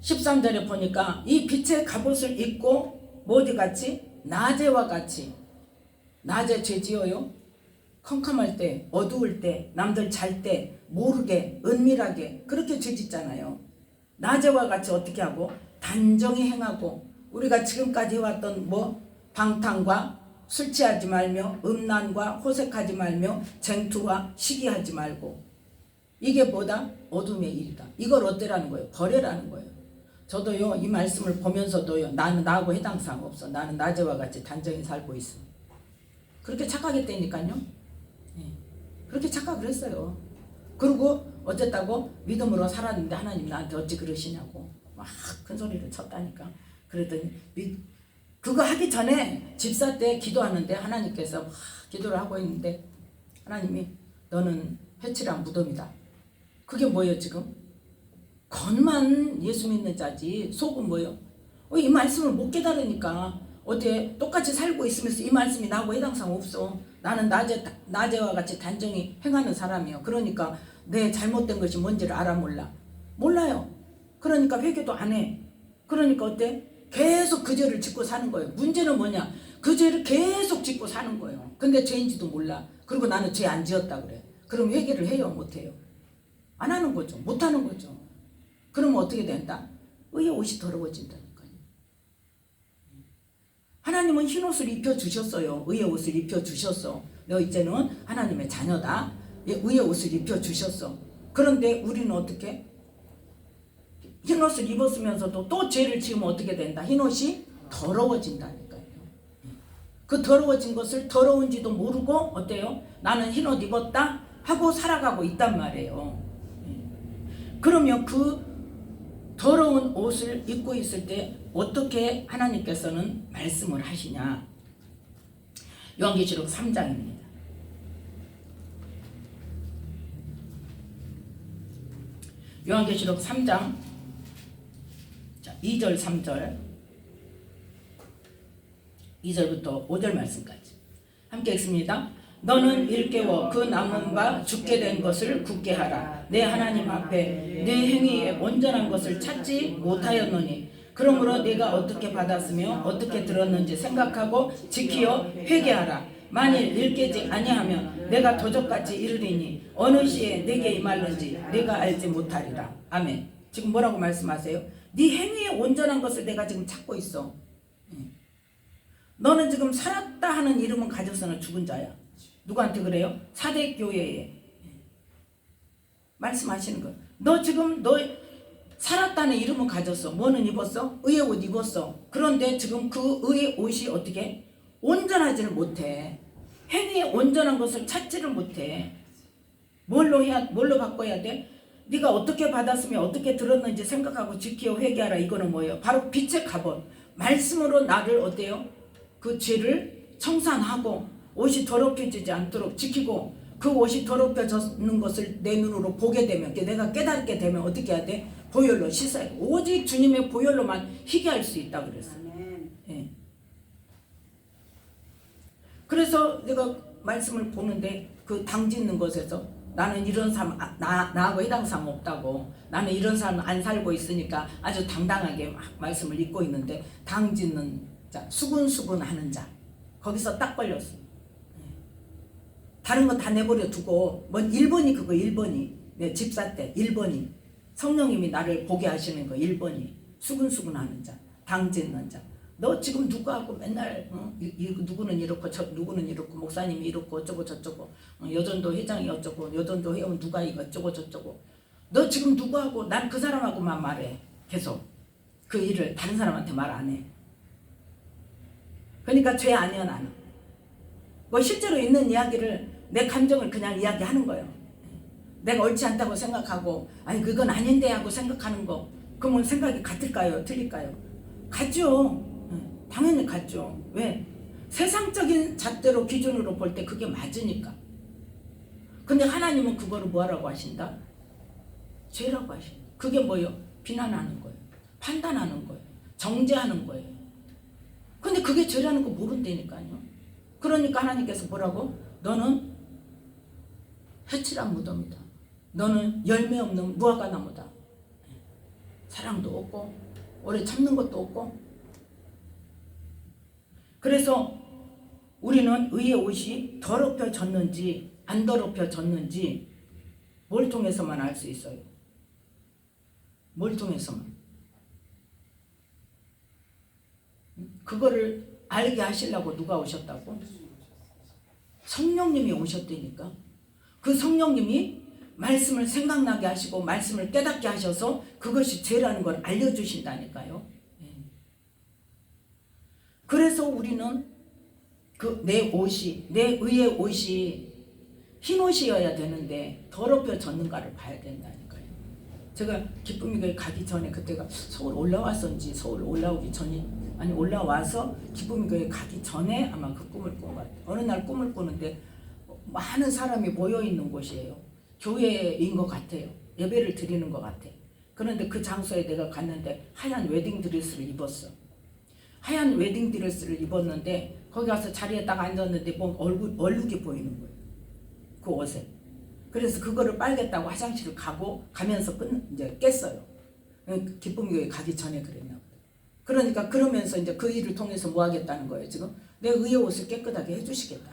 13절에 보니까 이 빛의 갑옷을 입고 어디 같이? 낮에와 같이. 낮에 죄 지어요? 컴컴할 때, 어두울 때, 남들 잘 때 모르게 은밀하게 그렇게 죄 짓잖아요. 낮에와 같이 어떻게 하고? 단정히 행하고. 우리가 지금까지 해왔던 방탕과 술 취하지 말며 음란과 호색하지 말며 쟁투와 시기하지 말고. 이게 뭐다? 어둠의 일이다. 이걸 어때라는 거예요? 버려라는 거예요. 저도요 이 말씀을 보면서도요 나는 나하고 해당사항 없어. 나는 낮에와 같이 단정히 살고 있어. 그렇게 착각했다니까요. 그렇게 착각을 했어요. 그리고 어쨌다고 믿음으로 살았는데 하나님 나한테 어찌 그러시냐고 막 큰 소리를 쳤다니까. 그랬더니 그거 하기 전에 집사 때 기도하는데 하나님께서 막 기도를 하고 있는데 하나님이 너는 해칠한 무덤이다. 그게 뭐예요 지금? 겉만 예수 믿는 자지 속은 뭐예요? 이 말씀을 못 깨달으니까 어때 똑같이 살고 있으면서 이 말씀이 나하고 해당사항 없어. 나는 낮에와 같이 단정히 행하는 사람이에요. 그러니까 내 잘못된 것이 뭔지를 알아 몰라? 몰라요. 그러니까 회개도 안 해. 그러니까 어때? 계속 그 죄를 짓고 사는 거예요. 문제는 뭐냐? 그 죄를 계속 짓고 사는 거예요. 근데 죄인지도 몰라. 그리고 나는 죄 안 지었다 그래. 그럼 회개를 해요? 못 해요? 안 하는 거죠. 못 하는 거죠. 그러면 어떻게 된다? 의의 옷이 더러워진다니까요. 하나님은 흰 옷을 입혀주셨어요. 의의 옷을 입혀주셨어. 너 이제는 하나님의 자녀다. 의의 옷을 입혀주셨어. 그런데 우리는 어떻게? 흰 옷을 입었으면서도 또 죄를 지으면 어떻게 된다? 흰 옷이 더러워진다니까요. 그 더러워진 것을 더러운지도 모르고 어때요? 나는 흰 옷 입었다 하고 살아가고 있단 말이에요. 그러면 그 더러운 옷을 입고 있을 때 어떻게 하나님께서는 말씀을 하시냐? 요한계시록 3장입니다. 요한계시록 3장 2절 3절 2절부터 5절 말씀까지 함께 읽습니다. 너는 일깨워 그 남은 바 죽게 된 것을 굳게 하라. 내 하나님 앞에 내 행위에 온전한 것을 찾지 못하였노니 그러므로 네가 어떻게 받았으며 어떻게 들었는지 생각하고 지키어 회개하라. 만일 일깨지 아니하면 내가 도적같이 이르리니 어느 시에 내게 임할는지 네가 알지 못하리라. 아멘. 지금 뭐라고 말씀하세요? 네 행위에 온전한 것을 내가 지금 찾고 있어. 너는 지금 살았다 하는 이름은 가져서는 죽은 자야. 누구한테 그래요? 사대교회에 말씀하시는 거예요. 너 지금 너 살았다는 이름은 가졌어. 뭐는 입었어? 의의 옷 입었어. 그런데 지금 그 의의 옷이 어떻게? 온전하지를 못해. 행위에 온전한 것을 찾지를 못해. 뭘로 바꿔야 돼? 네가 어떻게 받았으며 어떻게 들었는지 생각하고 지키어 회개하라. 이거는 뭐예요? 바로 빛의 갑옷. 말씀으로 나를 어때요? 그 죄를 청산하고 옷이 더럽혀지지 않도록 지키고 그 옷이 더럽혀졌는 것을 내 눈으로 보게 되면 내가 깨닫게 되면 어떻게 해야 돼? 보혈로 씻어야 돼. 오직 주님의 보혈로만 희게 할 수 있다 그랬어요. 예. 그래서 내가 말씀을 보는데 그 당 짓는 것에서 나는 이런 사람 나하고 해당사항 없다고 나는 이런 사람 안 살고 있으니까 아주 당당하게 말씀을 읽고 있는데 당 짓는 자 수군수군 하는 자 거기서 딱 걸렸어. 다른 거 다 내버려 두고 뭔 1번이 그거 1번이 내 집사 때 1번이 성령님이 나를 보게 하시는 거 1번이 수군수군 하는 자 당 짓는 자 너 지금 누구하고 맨날 누구는 이렇고 누구는 이렇고 목사님이 이렇고 어쩌고 저쩌고 여전도 회장이 어쩌고 여전도 회원 누가 이거 어쩌고 저쩌고 너 지금 누구하고 난 그 사람하고만 말해. 계속 그 일을 다른 사람한테 말 안 해. 그러니까 죄 아니야 나는. 뭐 실제로 있는 이야기를 내 감정을 그냥 이야기하는 거예요. 내가 옳지 않다고 생각하고 아니 그건 아닌데 하고 생각하는 거 그러면 생각이 같을까요? 틀릴까요? 같죠. 당연히 같죠. 왜? 세상적인 잣대로 기준으로 볼 때 그게 맞으니까. 근데 하나님은 그거를 뭐라고 하신다? 죄라고 하신다. 그게 뭐예요? 비난하는 거예요. 판단하는 거예요. 정죄하는 거예요. 근데 그게 죄라는 거 모른다니까요. 그러니까 하나님께서 뭐라고? 너는 해칠한 무덤이다. 너는 열매 없는 무화과 나무다. 사랑도 없고 오래 참는 것도 없고. 그래서 우리는 의의 옷이 더럽혀졌는지 안 더럽혀졌는지 뭘 통해서만 알 수 있어요? 뭘 통해서만? 그거를 알게 하시려고 누가 오셨다고? 성령님이 오셨다니까. 그 성령님이 말씀을 생각나게 하시고 말씀을 깨닫게 하셔서 그것이 죄라는 걸 알려주신다니까요. 그래서 우리는 내 옷이, 내 의의 옷이 흰 옷이어야 되는데 더럽혀졌는가를 봐야 된다니까요. 제가 기쁨이교회 가기 전에 그때가 서울 올라왔었는지 서울 올라오기 전이 아니 올라와서 기쁨이교회 가기 전에 아마 그 꿈을 꾼 것 같아요. 어느 날 꿈을 꾸는데 많은 사람이 모여있는 곳이에요. 교회인 것 같아요. 예배를 드리는 것 같아요. 그런데 그 장소에 내가 갔는데 하얀 웨딩드레스를 입었어. 하얀 웨딩드레스를 입었는데 거기 가서 자리에 딱 앉았는데 뭐 얼룩이 보이는 거예요. 그 옷에. 그래서 그거를 빨겠다고 화장실을 가면서 이제 깼어요. 기쁨교회 가기 전에 그랬나 보다. 그러니까 그러면서 이제 그 일을 통해서 뭐 하겠다는 거예요. 지금 내 의의 옷을 깨끗하게 해주시겠다.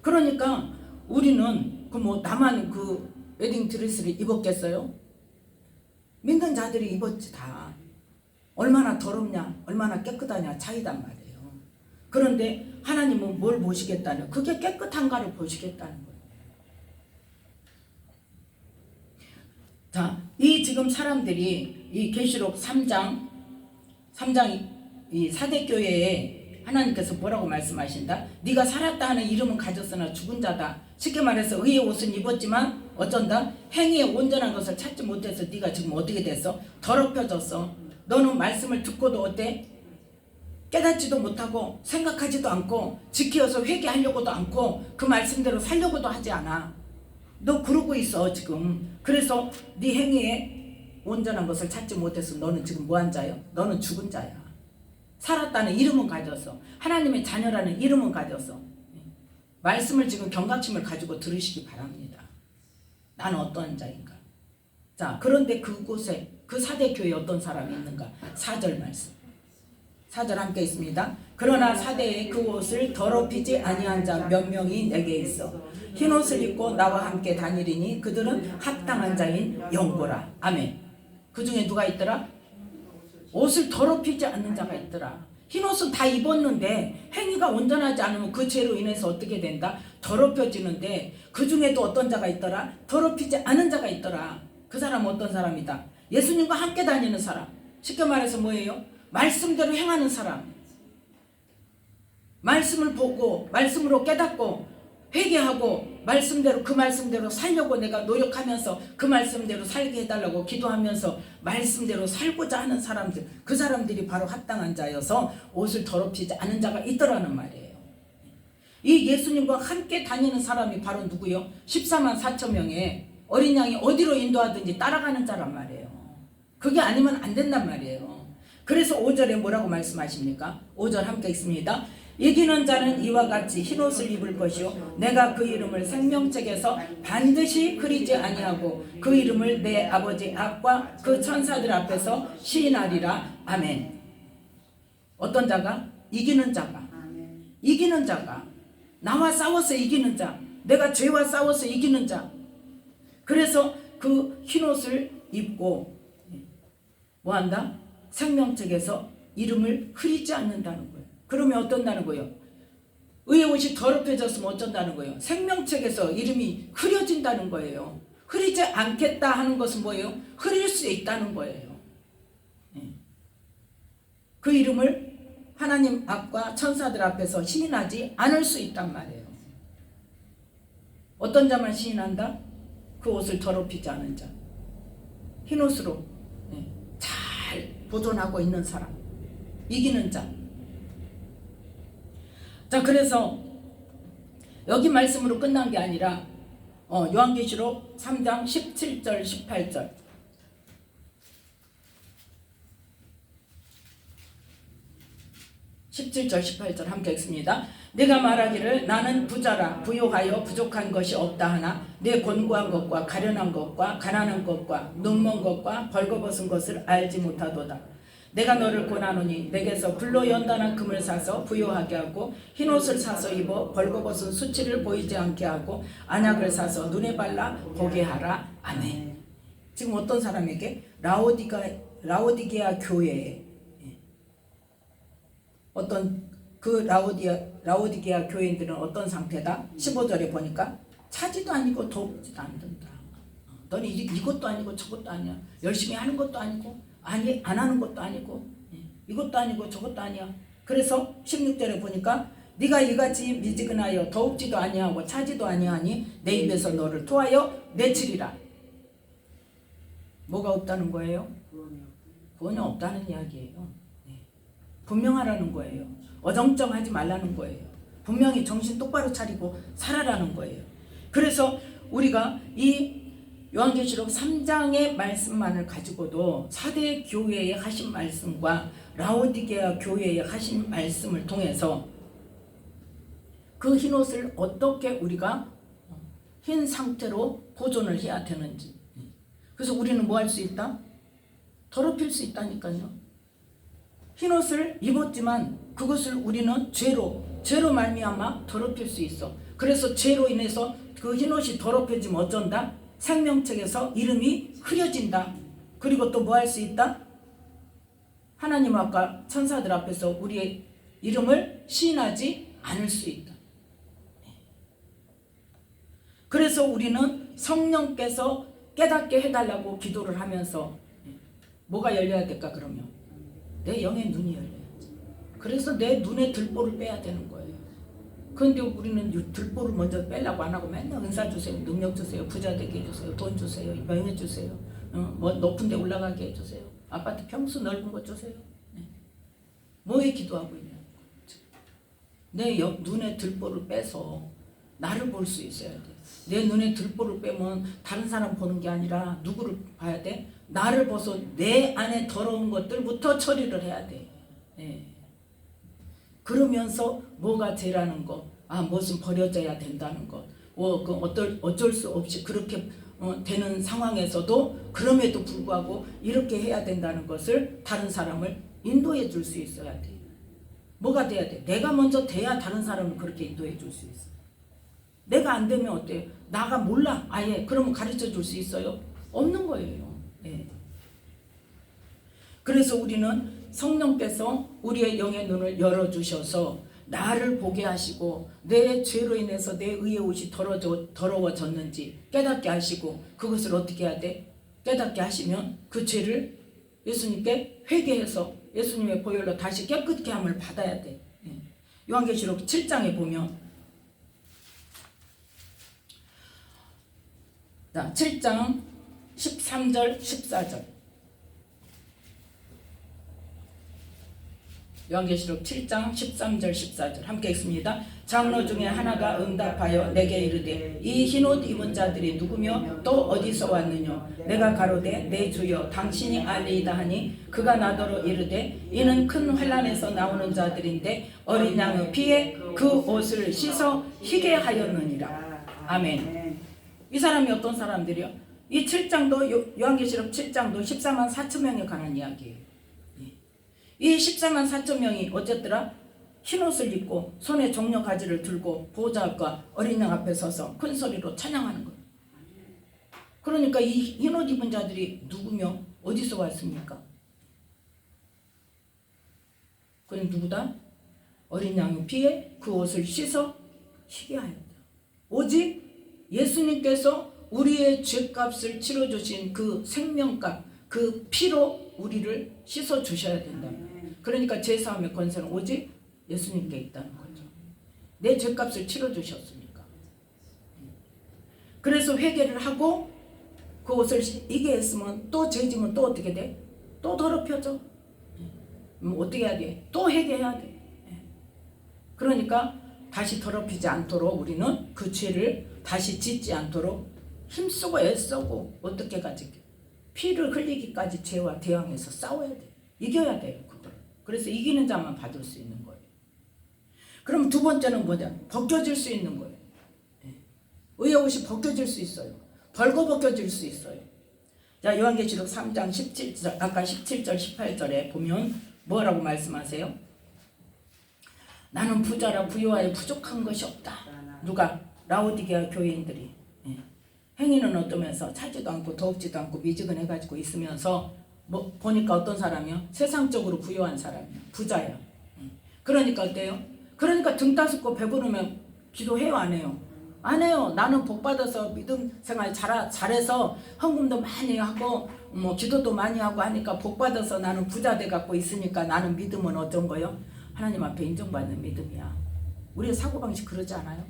그러니까 우리는 나만 그 웨딩 드레스를 입었겠어요? 믿는 자들이 입었지 다. 얼마나 더럽냐, 얼마나 깨끗하냐 차이단 말이에요. 그런데 하나님은 뭘 보시겠다는? 그게 깨끗한가를 보시겠다는 거예요. 자, 이 지금 사람들이 이 계시록 3장 이 사대교회에 하나님께서 뭐라고 말씀하신다? 네가 살았다 하는 이름은 가졌으나 죽은 자다. 쉽게 말해서 의의 옷은 입었지만 어쩐다? 행위에 온전한 것을 찾지 못해서 네가 지금 어떻게 됐어? 더럽혀졌어. 너는 말씀을 듣고도 어때? 깨닫지도 못하고 생각하지도 않고 지켜서 회개하려고도 않고 그 말씀대로 살려고도 하지 않아. 너 그러고 있어 지금. 그래서 네 행위에 온전한 것을 찾지 못해서 너는 지금 뭐한 자요? 너는 죽은 자야. 살았다는 이름은 가졌어. 하나님의 자녀라는 이름은 가졌어. 말씀을 지금 경각심을 가지고 들으시기 바랍니다. 나는 어떤 자인가? 자, 그런데 그곳에 그 사대교회에 어떤 사람이 있는가? 4절 말씀. 4절 함께 있습니다. 그러나 사대에 그 옷을 더럽히지 아니한 자 몇 명이 내게 있어. 흰 옷을 입고 나와 함께 다니리니 그들은 합당한 자인 영고라. 아멘. 그 중에 누가 있더라? 옷을 더럽히지 않는 자가 있더라. 흰 옷은 다 입었는데 행위가 온전하지 않으면 그 죄로 인해서 어떻게 된다? 더럽혀지는데 그 중에도 어떤 자가 있더라? 더럽히지 않은 자가 있더라. 그 사람은 어떤 사람이다? 예수님과 함께 다니는 사람. 쉽게 말해서 뭐예요? 말씀대로 행하는 사람. 말씀을 보고 말씀으로 깨닫고 회개하고 말씀대로 그 말씀대로 살려고 내가 노력하면서 그 말씀대로 살게 해달라고 기도하면서 말씀대로 살고자 하는 사람들, 그 사람들이 바로 합당한 자여서 옷을 더럽히지 않은 자가 있더라는 말이에요. 이 예수님과 함께 다니는 사람이 바로 누구요? 14만 4천 명의 어린 양이 어디로 인도하든지 따라가는 자란 말이에요. 그게 아니면 안 된단 말이에요. 그래서 5절에 뭐라고 말씀하십니까? 5절 함께 있습니다. 이기는 자는 이와 같이 흰옷을 입을 것이요 내가 그 이름을 생명책에서 반드시 그리지 아니하고 그 이름을 내 아버지 앞과 그 천사들 앞에서 시인하리라. 아멘. 어떤 자가? 이기는 자가. 이기는 자가. 나와 싸워서 이기는 자. 내가 죄와 싸워서 이기는 자. 그래서 그 흰옷을 입고 뭐한다? 생명책에서 이름을 흐리지 않는다는 거예요. 그러면 어떤다는 거예요? 의의 옷이 더럽혀졌으면 어쩐다는 거예요? 생명책에서 이름이 흐려진다는 거예요. 흐리지 않겠다 하는 것은 뭐예요? 흐릴 수 있다는 거예요. 그 이름을 하나님 앞과 천사들 앞에서 시인하지 않을 수 있단 말이에요. 어떤 자만 시인한다? 그 옷을 더럽히지 않은 자. 흰옷으로 잘 보존하고 있는 사람. 이기는 자. 자, 그래서 여기 말씀으로 끝난 게 아니라 요한계시록 3장 17절 18절 17절 18절 함께 읽습니다. 내가 말하기를 나는 부자라 부요하여 부족한 것이 없다 하나 내 곤고한 것과 가련한 것과 가난한 것과 눈먼 것과 벌거벗은 것을 알지 못하도다. 내가 너를 권하노니 내게서 불로 연단한 금을 사서 부요하게 하고 흰옷을 사서 입어 벌거벗은 수치를 보이지 않게 하고 안약을 사서 눈에 발라 보게 하라. 아멘. 지금 어떤 사람에게 라오디게아 교회에 어떤 그 라오디게아 교인들은 어떤 상태다? 15절에 보니까 차지도 아니고 덥지도 않는다. 너는 이것도 아니고 저것도 아니야. 열심히 하는 것도 아니고 안 하는 것도 아니고 이것도 아니고 저것도 아니야. 그래서 16절에 보니까 네가 이같이 미지근하여 더욱지도 아니하고 차지도 아니하니 내 입에서 너를 토하여 내치리라. 뭐가 없다는 거예요? 구원이 없다는 이야기예요. 분명하라는 거예요. 어정쩡하지 말라는 거예요. 분명히 정신 똑바로 차리고 살아라는 거예요. 그래서 우리가 이 요한계시록 3장의 말씀만을 가지고도 4대 교회에 하신 말씀과 라오디게아 교회에 하신 말씀을 통해서 그 흰옷을 어떻게 우리가 흰 상태로 보존을 해야 되는지, 그래서 우리는 뭐 할 수 있다? 더럽힐 수 있다니까요. 흰옷을 입었지만 그것을 우리는 죄로 말미암아 더럽힐 수 있어. 그래서 죄로 인해서 그 흰옷이 더럽혀지면 어쩐다? 생명책에서 이름이 흐려진다. 그리고 또 뭐 할 수 있다? 하나님 아까 천사들 앞에서 우리의 이름을 시인하지 않을 수 있다. 그래서 우리는 성령께서 깨닫게 해달라고 기도를 하면서 뭐가 열려야 될까? 그러면 내 영의 눈이 열려야지. 그래서 내 눈에 들보를 빼야 되는 거예요. 그런데 우리는 들보를 먼저 빼려고 안 하고 맨날 은사 주세요, 능력 주세요, 부자 되게 해주세요, 돈 주세요, 명예 주세요, 뭐 높은 데 올라가게 해주세요, 아파트 평수 넓은 것 주세요. 뭐에 기도하고 있냐? 내 눈에 들보를 빼서 나를 볼 수 있어야 돼. 내 눈에 들보를 빼면 다른 사람 보는 게 아니라 누구를 봐야 돼? 나를 벗어 내 안에 더러운 것들부터 처리를 해야 돼. 그러면서 뭐가 죄라는 것, 무엇은 버려져야 된다는 것, 어쩔 수 없이 그렇게 되는 상황에서도 그럼에도 불구하고 이렇게 해야 된다는 것을 다른 사람을 인도해 줄 수 있어야 돼. 뭐가 돼야 돼? 내가 먼저 돼야 다른 사람을 그렇게 인도해 줄 수 있어. 내가 안 되면 어때요? 나가 몰라 아예. 그러면 가르쳐 줄 수 있어요? 없는 거예요. 그래서 우리는 성령께서 우리의 영의 눈을 열어주셔서 나를 보게 하시고 내 죄로 인해서 내 의의 옷이 더러워졌는지 깨닫게 하시고 그것을 어떻게 해야 돼? 깨닫게 하시면 그 죄를 예수님께 회개해서 예수님의 보혈로 다시 깨끗게 함을 받아야 돼. 요한계시록 7장에 보면 7장 13절 14절 요한계시록 7장 13절 14절 함께 읽습니다. 장로 중에 하나가 응답하여 내게 이르되 이 흰옷 입은 자들이 누구며 또 어디서 왔느냐? 내가 가로되 내 주여 당신이 알리이다 하니 그가 나더러 이르되 이는 큰 환난에서 나오는 자들인데 어린 양의 피에 그 옷을 씻어 희게 하였느니라. 아멘. 이 사람이 어떤 사람들이요? 이 7장도 요한계시록 7장도 14만 4천 명에 관한 이야기예요. 이 14만 4천 명이 어쨌더라? 흰옷을 입고 손에 종려 가지를 들고 보호자과 어린 양 앞에 서서 큰 소리로 찬양하는 거예요. 그러니까 이 흰옷 입은 자들이 누구며 어디서 왔습니까? 그는 누구다? 어린 양의 피에 그 옷을 씻어 희게 하였다. 오직 예수님께서 우리의 죄값을 치러주신 그 생명값, 그 피로 우리를 씻어 주셔야 된다. 그러니까 죄사함의 권세는 오직 예수님께 있다는 거죠. 내 죄값을 치러주셨으니까. 그래서 회개를 하고 그 옷을 이게 했으면 또 죄지면 또 어떻게 돼? 또 더럽혀져. 어떻게 해야 돼? 또 회개해야 돼. 그러니까 다시 더럽히지 않도록 우리는 그 죄를 다시 짓지 않도록 힘쓰고 애쓰고 어떻게 가지 피를 흘리기까지 죄와 대항해서 싸워야 돼. 이겨야 돼요. 그걸. 그래서 이기는 자만 받을 수 있는 거예요. 그럼 두 번째는 뭐냐? 벗겨질 수 있는 거예요. 의의 옷이 벗겨질 수 있어요. 벌거벗겨질 수 있어요. 자, 요한계시록 3장 17절, 아까 17절 18절에 보면 뭐라고 말씀하세요? 나는 부자라 부유하여 부족한 것이 없다. 누가? 라오디게아 교인들이. 행위는 어떠면서 차지도 않고 더럽지도 않고 미지근해가지고 있으면서 뭐 보니까 어떤 사람이요? 세상적으로 부유한 사람이요. 부자야. 그러니까 어때요? 그러니까 등 따숩고 배부르면 기도해요? 안 해요? 안 해요. 나는 복받아서 믿음 생활 잘해서 헌금도 많이 하고 뭐 기도도 많이 하고 하니까 복받아서 나는 부자 돼갖고 있으니까 나는 믿음은 어떤 거요? 하나님 앞에 인정받는 믿음이야. 우리의 사고방식 그러지 않아요?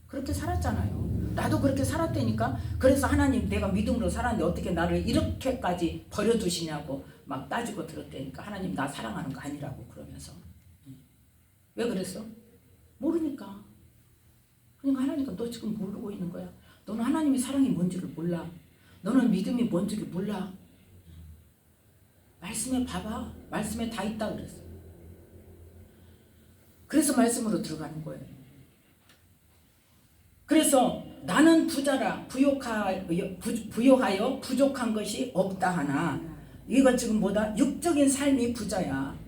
그렇게 살았잖아요. 나도 그렇게 살았다니까. 그래서 하나님 내가 믿음으로 살았는데 어떻게 나를 이렇게까지 버려두시냐고 막 따지고 들었다니까. 하나님 나 사랑하는 거 아니라고 그러면서. 왜 그랬어? 모르니까. 그러니까 하나님과 너 지금 모르고 있는 거야. 너는 하나님의 사랑이 뭔지를 몰라. 너는 믿음이 뭔지를 몰라. 말씀에 봐봐. 말씀에 다 있다 그랬어. 그래서 말씀으로 들어가는 거예요. 그래서 나는 부자라 부요하여 부족한 것이 없다 하나 이건 지금 뭐다? 육적인 삶이 부자야.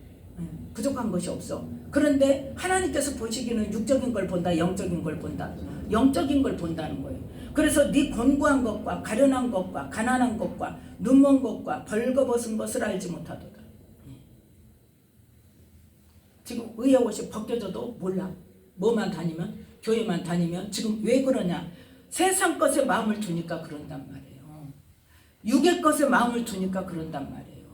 부족한 것이 없어. 그런데 하나님께서 보시기는 육적인 걸 본다, 영적인 걸 본다. 영적인 걸 본다는 거예요. 그래서 네 곤고한 것과 가련한 것과 가난한 것과 눈먼 것과 벌거벗은 것을 알지 못하도다. 지금 의의 옷이 벗겨져도 몰라. 뭐만 다니면? 교회만 다니면. 지금 왜 그러냐? 세상 것에 마음을 두니까 그런단 말이에요. 육의 것에 마음을 두니까 그런단 말이에요.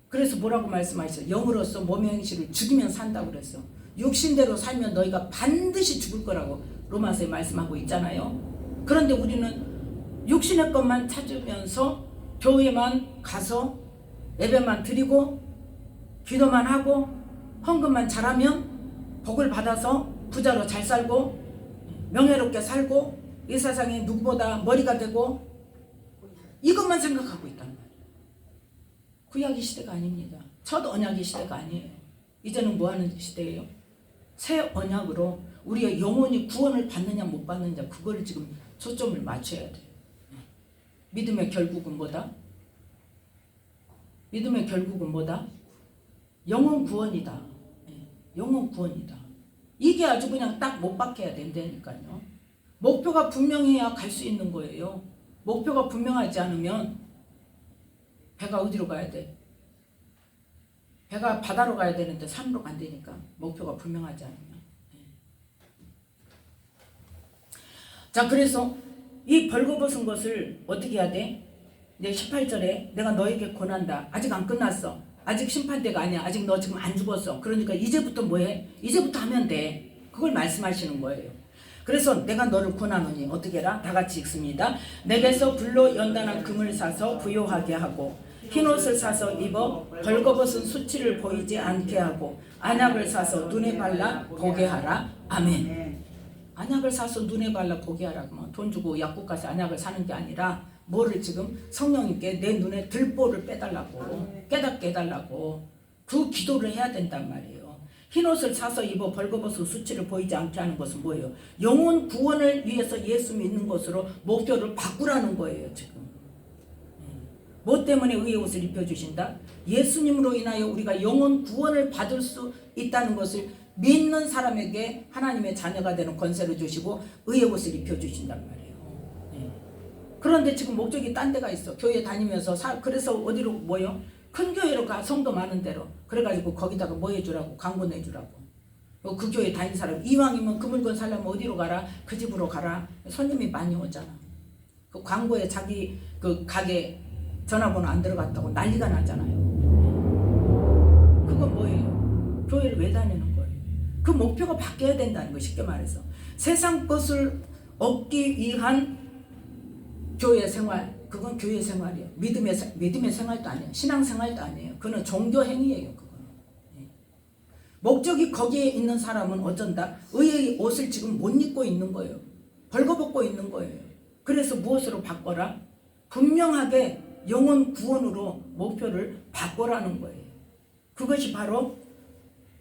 그래서 뭐라고 말씀하셨어요? 영으로서 몸의 행실을 죽이면 산다고 그랬어. 육신대로 살면 너희가 반드시 죽을 거라고 로마서에 말씀하고 있잖아요. 그런데 우리는 육신의 것만 찾으면서 교회만 가서 예배만 드리고 기도만 하고 헌금만 잘하면 복을 받아서 부자로 잘 살고 명예롭게 살고 이 세상에 누구보다 머리가 되고 이것만 생각하고 있단 말이에요. 구약의 시대가 아닙니다. 첫 언약의 시대가 아니에요. 이제는 뭐하는 시대예요? 새 언약으로 우리가 영혼이 구원을 받느냐 못 받느냐 그걸 지금 초점을 맞춰야 돼요. 믿음의 결국은 뭐다? 믿음의 결국은 뭐다? 영혼 구원이다. 영혼 구원이다. 이게 아주 그냥 딱 못 박혀야 된다니까요. 목표가 분명해야 갈 수 있는 거예요. 목표가 분명하지 않으면 배가 어디로 가야 돼? 배가 바다로 가야 되는데 산으로 간다니까. 목표가 분명하지 않으면. 자, 그래서 이 벌거벗은 것을 어떻게 해야 돼? 이제 18절에 내가 너에게 권한다. 아직 안 끝났어. 아직 심판대가 아니야. 아직 너 지금 안 죽었어. 그러니까 이제부터 뭐해? 이제부터 하면 돼. 그걸 말씀하시는 거예요. 그래서 내가 너를 권하노니 어떻게 해라? 다 같이 읽습니다. 내게서 불로 연단한 금을 사서 부요하게 하고 흰옷을 사서 입어 벌거벗은 수치를 보이지 않게 하고 안약을 사서 눈에 발라 보게 하라. 아멘. 안약을 사서 눈에 발라 보게 하라. 그러면 돈 주고 약국 가서 안약을 사는 게 아니라 뭐를 지금 성령님께 내 눈에 들보를 빼달라고 깨닫게 해달라고 그 기도를 해야 된단 말이에요. 흰옷을 사서 입어 벌거벗은 수치를 보이지 않게 하는 것은 뭐예요? 영혼 구원을 위해서 예수 믿는 것으로 목표를 바꾸라는 거예요. 지금 뭐 때문에 의의 옷을 입혀주신다? 예수님으로 인하여 우리가 영혼 구원을 받을 수 있다는 것을 믿는 사람에게 하나님의 자녀가 되는 권세를 주시고 의의 옷을 입혀주신단 말이에요. 그런데 지금 목적이 딴 데가 있어. 교회 다니면서 그래서 어디로 모여? 큰 교회로 가. 성도 많은 데로. 그래가지고 거기다가 뭐 해주라고? 광고 내주라고. 그 교회 다닌 사람 이왕이면 그 물건 살려면 어디로 가라? 그 집으로 가라. 손님이 많이 오잖아. 그 광고에 자기 그 가게 전화번호 안 들어갔다고 난리가 나잖아요. 그건 뭐예요? 교회를 왜 다니는 거예요? 그 목표가 바뀌어야 된다는 거. 쉽게 말해서 세상 것을 얻기 위한 교회 생활, 그건 교회 생활이에요. 믿음의 생활도 아니에요. 신앙 생활도 아니에요. 그건 종교 행위예요. 그거는. 목적이 거기에 있는 사람은 어쩐다? 의의 옷을 지금 못 입고 있는 거예요. 벌거벗고 있는 거예요. 그래서 무엇으로 바꿔라? 분명하게 영혼 구원으로 목표를 바꿔라는 거예요. 그것이 바로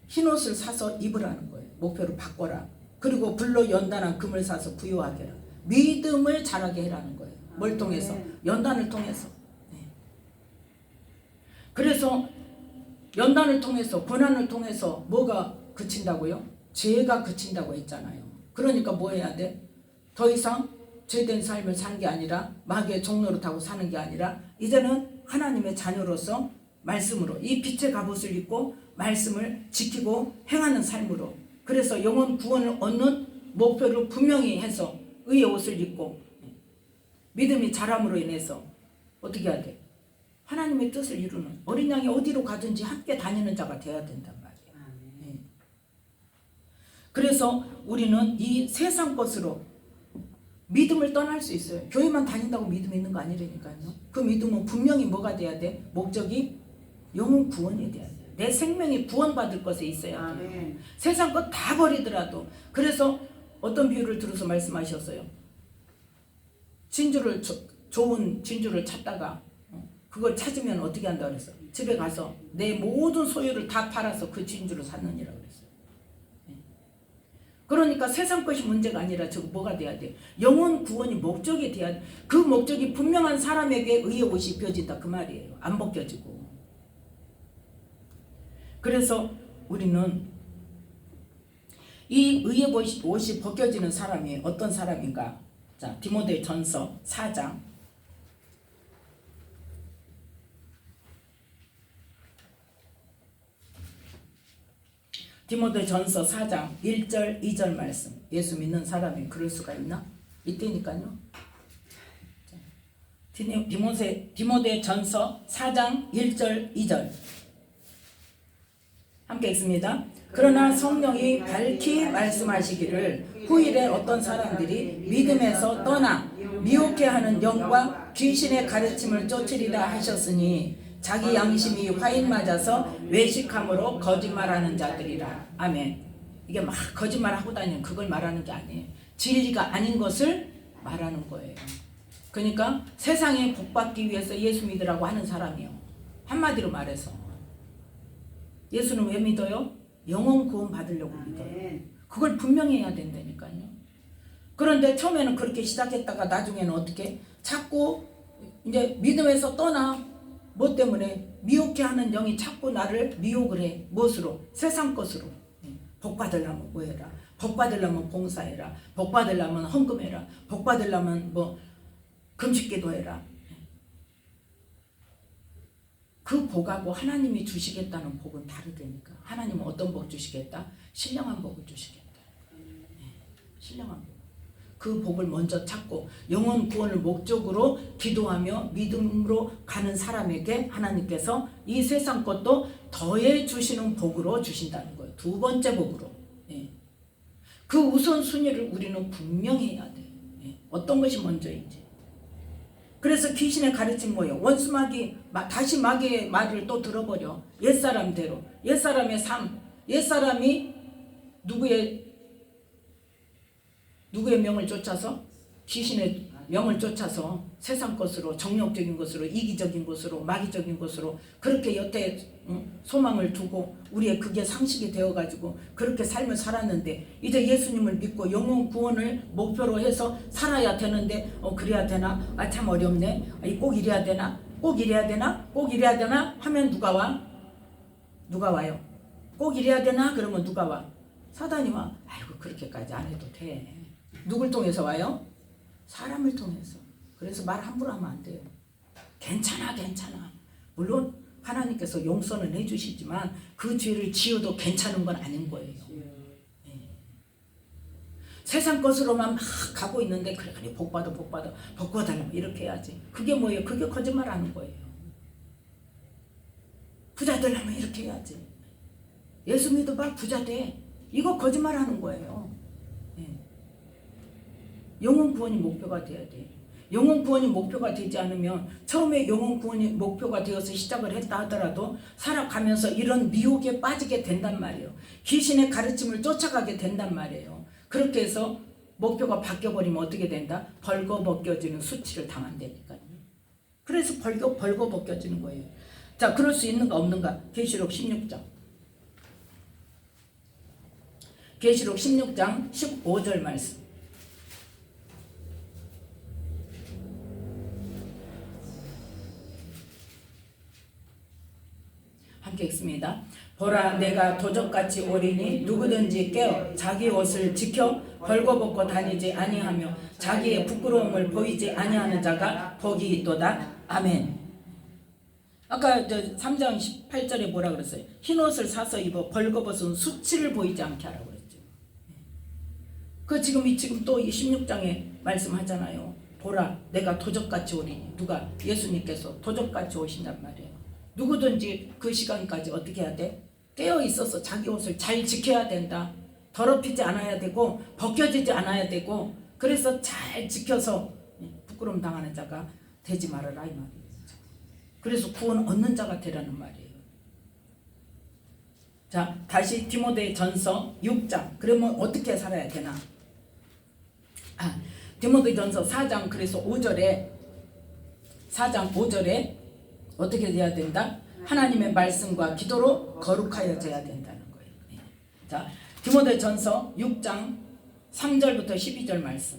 흰옷을 사서 입으라는 거예요. 목표를 바꿔라. 그리고 불로 연단한 금을 사서 부요하게 해라. 믿음을 자라게 해라는 거예요. 뭘 통해서? 연단을 통해서. 그래서 연단을 통해서, 고난을 통해서 뭐가 그친다고요? 죄가 그친다고 했잖아요. 그러니까 뭐 해야 돼? 더 이상 죄된 삶을 사는 게 아니라, 마귀의 종로를 타고 사는 게 아니라, 이제는 하나님의 자녀로서 말씀으로, 이 빛의 갑옷을 입고 말씀을 지키고 행하는 삶으로, 그래서 영혼 구원을 얻는 목표를 분명히 해서 의의 옷을 입고 믿음이 자람으로 인해서 어떻게 해야 돼? 하나님의 뜻을 이루는, 어린 양이 어디로 가든지 함께 다니는 자가 돼야 된단 말이에요. 네. 그래서 우리는 이 세상 것으로 믿음을 떠날 수 있어요. 교회만 다닌다고 믿음이 있는 거 아니라니까요. 그 믿음은 분명히 뭐가 돼야 돼? 목적이 영혼 구원이 돼야 돼. 내 생명이 구원받을 것에 있어야 돼. 세상 것 다 버리더라도. 그래서 어떤 비유를 들어서 말씀하셨어요. 진주를, 좋은 진주를 찾다가 그걸 찾으면 어떻게 한다고 그랬어? 집에 가서 내 모든 소유를 다 팔아서 그 진주를 샀느니라고 그랬어요. 그러니까 세상 것이 문제가 아니라 저거 뭐가 돼야 돼? 영혼 구원이 목적이 돼야 돼. 그 목적이 분명한 사람에게 의의 옷이 입혀진다 그 말이에요. 안 벗겨지고. 그래서 우리는 이 의의 옷이 벗겨지는 사람이 어떤 사람인가? 자, 디모데전서 4장 디모데전서 4장 1절 2절 말씀. 예수 믿는 사람이 그럴 수가 있나? 이때니까요. 디모데전서 4장 1절 2절 함께 읽습니다. 그러나 성령이 밝히 말씀하시기를 후일에 어떤 사람들이 믿음에서 떠나 미혹해하는 영과 귀신의 가르침을 쫓으리라 하셨으니 자기 양심이 화인 맞아서 외식함으로 거짓말하는 자들이라. 아멘. 이게 막 거짓말하고 다니는 그걸 말하는 게 아니에요. 진리가 아닌 것을 말하는 거예요. 그러니까 세상에 복받기 위해서 예수 믿으라고 하는 사람이요. 한마디로 말해서 예수는 왜 믿어요? 영혼 구원 받으려고 믿어요. 그걸 분명히 해야 된다니까요. 그런데 처음에는 그렇게 시작했다가 나중에는 어떻게? 자꾸 이제 믿음에서 떠나. 뭐 때문에? 미혹해 하는 영이 자꾸 나를 미혹을 해. 무엇으로? 세상 것으로. 복 받으려면 뭐 해라. 복 받으려면 봉사해라. 복 받으려면 헌금해라. 복 받으려면 뭐 금식기도 해라. 그 복하고 하나님이 주시겠다는 복은 다르다니까. 하나님은 어떤 복 주시겠다? 신령한 복을 주시겠다. 신령한 복. 그 복을 먼저 찾고 영혼 구원을 목적으로 기도하며 믿음으로 가는 사람에게 하나님께서 이 세상 것도 더해 주시는 복으로 주신다는 거예요. 두 번째 복으로. 그 우선순위를 우리는 분명히 해야 돼요. 어떤 것이 먼저인지. 그래서 귀신의 가르침 뭐예요? 원수마귀 다시 마귀의 말을 또 들어버려. 옛사람대로. 옛사람의 삶. 옛사람이 누구의 명을 쫓아서? 귀신의 명을 쫓아서 세상 것으로, 정욕적인 것으로, 이기적인 것으로, 마귀적인 것으로 그렇게 여태 소망을 두고 우리의 그게 상식이 되어가지고 그렇게 삶을 살았는데 이제 예수님을 믿고 영혼 구원을 목표로 해서 살아야 되는데 그래야 되나? 아 참 어렵네. 꼭 이래야 되나? 꼭 이래야 되나? 꼭 이래야 되나? 하면 누가 와? 누가 와요? 꼭 이래야 되나? 그러면 누가 와? 사단이 와. 아이고 그렇게까지 안 해도 돼. 누굴 통해서 와요? 사람을 통해서. 그래서 말 함부로 하면 안 돼요. 괜찮아 괜찮아. 물론 하나님께서 용서는 해주시지만 그 죄를 지어도 괜찮은 건 아닌 거예요. 세상 것으로만 막 가고 있는데 그래 복받아 복받아달라고 이렇게 해야지. 그게 뭐예요? 그게 거짓말하는 거예요. 부자 되려면 이렇게 해야지. 예수 믿어봐 부자 돼. 이거 거짓말하는 거예요. 영혼 구원이 목표가 돼야 돼. 영혼 구원이 목표가 되지 않으면, 처음에 영혼 구원이 목표가 되어서 시작을 했다 하더라도 살아가면서 이런 미혹에 빠지게 된단 말이에요. 귀신의 가르침을 쫓아가게 된단 말이에요. 그렇게 해서 목표가 바뀌어버리면 어떻게 된다? 벌거벗겨지는 수치를 당한다니까요. 그래서 벌거벗겨지는 거예요. 자, 그럴 수 있는가 없는가? 계시록 16장. 계시록 16장 15절 말씀. 함께 읽습니다. 보라, 내가 도적같이 오리니 누구든지 깨어 자기 옷을 지켜 벌거벗고 다니지 아니하며 자기의 부끄러움을 보이지 아니하는 자가 복이 있도다. 아멘. 아까 3장 18절에 뭐라 그랬어요? 흰옷을 사서 입어 벌거벗은 수치를 보이지 않게 하라고 그랬죠. 그 지금 또 이 16장에 말씀하잖아요. 보라, 내가 도적같이 오리니. 누가? 예수님께서 도적같이 오신단 말이에요. 누구든지 그 시간까지 어떻게 해야 돼? 깨어 있어서 자기 옷을 잘 지켜야 된다. 더럽히지 않아야 되고 벗겨지지 않아야 되고, 그래서 잘 지켜서 부끄러움 당하는 자가 되지 말아라 이 말이에요. 그래서 구원 얻는 자가 되라는 말이에요. 자, 다시 디모데 전서 6장. 그러면 어떻게 살아야 되나? 디모데 전서 4장 그래서 5절에 4장 5절에 어떻게 돼야 된다? 하나님의 말씀과 기도로 거룩하여져야 된다는 거예요. 자, 디모데 전서 6장 3절부터 12절 말씀.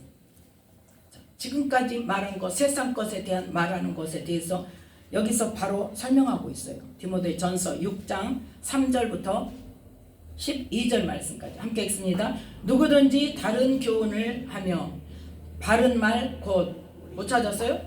자, 지금까지 말한 것, 세상 것에 대한 말하는 것에 대해서 여기서 바로 설명하고 있어요. 디모데 전서 6장 3절부터 12절 말씀까지 함께 읽습니다. 누구든지 다른 교훈을 하며 바른 말 곧 못 찾았어요?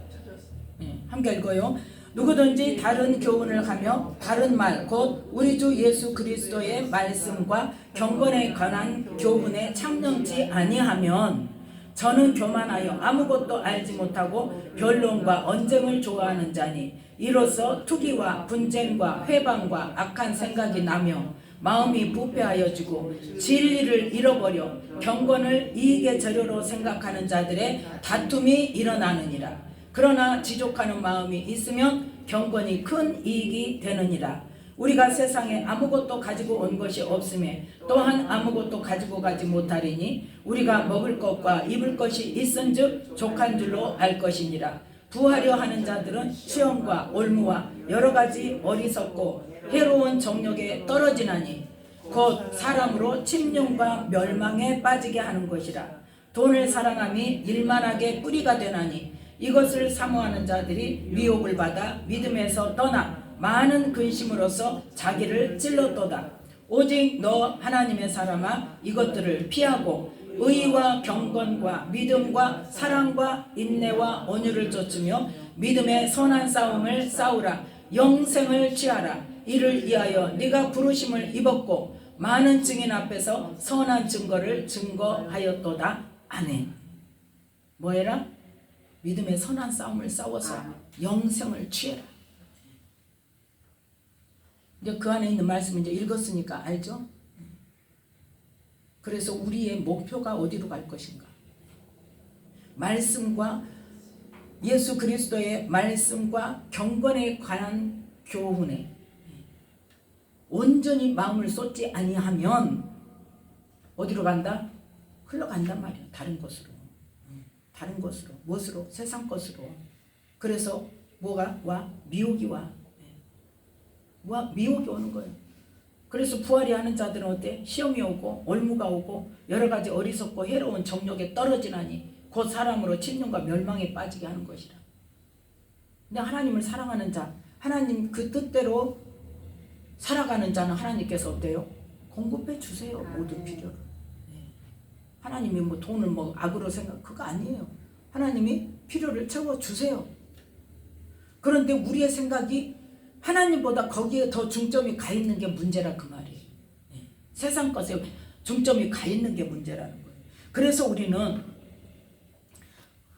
네, 함께 읽어요. 누구든지 다른 교훈을 하며 바른 말 곧 우리 주 예수 그리스도의 말씀과 경건에 관한 교훈에 참념치 아니하면 저는 교만하여 아무것도 알지 못하고 변론과 언쟁을 좋아하는 자니 이로써 투기와 분쟁과 회방과 악한 생각이 나며 마음이 부패하여지고 진리를 잃어버려 경건을 이익의 재료로 생각하는 자들의 다툼이 일어나느니라. 그러나 지족하는 마음이 있으면 경건이 큰 이익이 되느니라. 우리가 세상에 아무것도 가지고 온 것이 없음에 또한 아무것도 가지고 가지 못하리니 우리가 먹을 것과 입을 것이 있은즉 족한 줄로 알 것이니라. 부하려 하는 자들은 시험과 올무와 여러 가지 어리석고 해로운 정욕에 떨어지나니 곧 사람으로 침륜과 멸망에 빠지게 하는 것이라. 돈을 사랑함이 일만하게 뿌리가 되나니 이것을 사모하는 자들이 미혹을 받아 믿음에서 떠나 많은 근심으로써 자기를 찔렀도다. 오직 너 하나님의 사람아 이것들을 피하고 의와 경건과 믿음과 사랑과 인내와 온유를 좇으며 믿음의 선한 싸움을 싸우라. 영생을 취하라. 이를 위하여 네가 부르심을 입었고 많은 증인 앞에서 선한 증거를 증거하였도다. 아멘. 뭐해라? 믿음의 선한 싸움을 싸워서 영생을 취해라. 이제 그 안에 있는 말씀 이제 읽었으니까 알죠? 그래서 우리의 목표가 어디로 갈 것인가? 말씀과 예수 그리스도의 말씀과 경건에 관한 교훈에 온전히 마음을 쏟지 아니하면 어디로 간다? 흘러간단 말이야. 다른 것으로. 다른 것으로. 무엇으로? 세상 것으로. 그래서 뭐가 와? 미혹이 와. 미혹이 오는 거예요. 그래서 부활이 하는 자들은 어때? 시험이 오고 올무가 오고 여러 가지 어리석고 해로운 정욕에 떨어지나니 곧 사람으로 침륜과 멸망에 빠지게 하는 것이라. 근데 하나님을 사랑하는 자, 하나님 그 뜻대로 살아가는 자는 하나님께서 어때요? 공급해 주세요. 모든 필요를. 하나님이 뭐 돈을 뭐 악으로 생각, 그거 아니에요. 하나님이 필요를 채워 주세요. 그런데 우리의 생각이 하나님보다 거기에 더 중점이 가 있는 게 문제라 그 말이에요. 세상 것에 중점이 가 있는 게 문제라는 거예요. 그래서 우리는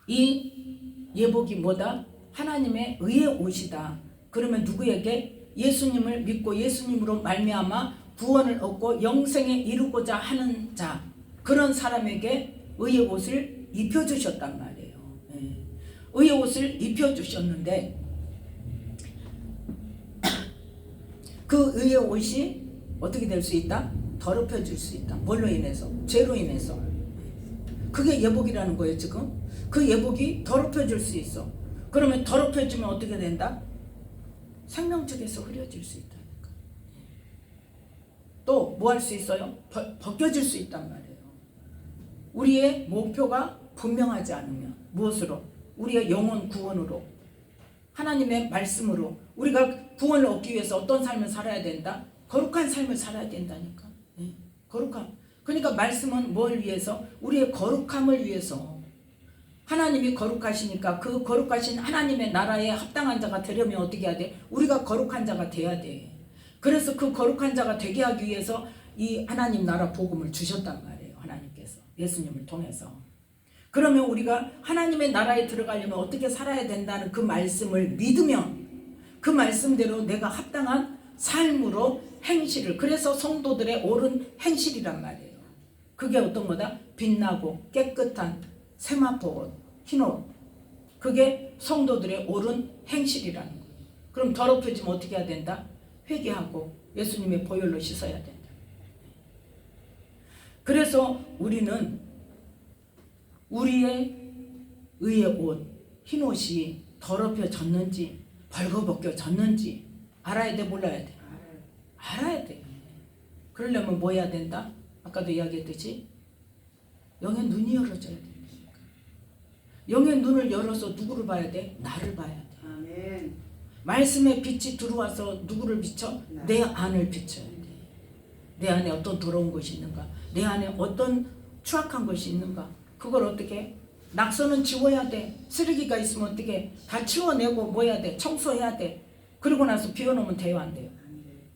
이 예복이 뭐다? 하나님의 의의 옷이다. 그러면 누구에게? 예수님을 믿고 예수님으로 말미암아 구원을 얻고 영생에 이루고자 하는 자, 그런 사람에게 의의 옷을 입혀주셨단 말이에요. 의의 옷을 입혀주셨는데 그 의의 옷이 어떻게 될 수 있다? 더럽혀질 수 있다. 뭘로 인해서? 죄로 인해서. 그게 예복이라는 거예요. 지금 그 예복이 더럽혀질 수 있어. 그러면 더럽혀지면 어떻게 된다? 생명책에서 흐려질 수 있다니까. 또 뭐 할 수 있어요? 벗겨질 수 있단 말이에요. 우리의 목표가 분명하지 않으면 무엇으로? 우리의 영혼 구원으로, 하나님의 말씀으로 우리가 구원을 얻기 위해서 어떤 삶을 살아야 된다? 거룩한 삶을 살아야 된다니까. 거룩함. 그러니까 말씀은 뭘 위해서? 우리의 거룩함을 위해서. 하나님이 거룩하시니까 그 거룩하신 하나님의 나라에 합당한 자가 되려면 어떻게 해야 돼? 우리가 거룩한 자가 돼야 돼. 그래서 그 거룩한 자가 되게 하기 위해서 이 하나님 나라 복음을 주셨단 말이에요. 하나님께서 예수님을 통해서. 그러면 우리가 하나님의 나라에 들어가려면 어떻게 살아야 된다는 그 말씀을 믿으면 그 말씀대로 내가 합당한 삶으로 행실을, 그래서 성도들의 옳은 행실이란 말이에요. 그게 어떤 거다? 빛나고 깨끗한 세마포 옷, 흰옷. 그게 성도들의 옳은 행실이라는 거예요. 그럼 더럽혀지면 어떻게 해야 된다? 회개하고 예수님의 보혈로 씻어야 된다. 그래서 우리는 우리의 의의 옷, 흰옷이 더럽혀졌는지 벌거벗겨졌는지 알아야 돼, 몰라야 돼? 알아야 돼. 그러려면 뭐 해야 된다? 아까도 이야기했듯이 영의 눈이 열어져야 돼. 영의 눈을 열어서 누구를 봐야 돼? 나를 봐야 돼. 아멘. 말씀의 빛이 들어와서 누구를 비춰? 내 안을 비춰야 돼. 내 안에 어떤 더러운 것이 있는가? 내 안에 어떤 추악한 것이 있는가? 그걸 어떻게? 낙서는 지워야 돼. 쓰레기가 있으면 어떻게? 다 치워내고 뭐 해야 돼? 청소해야 돼. 그리고 나서 비워놓으면 돼요, 안 돼요?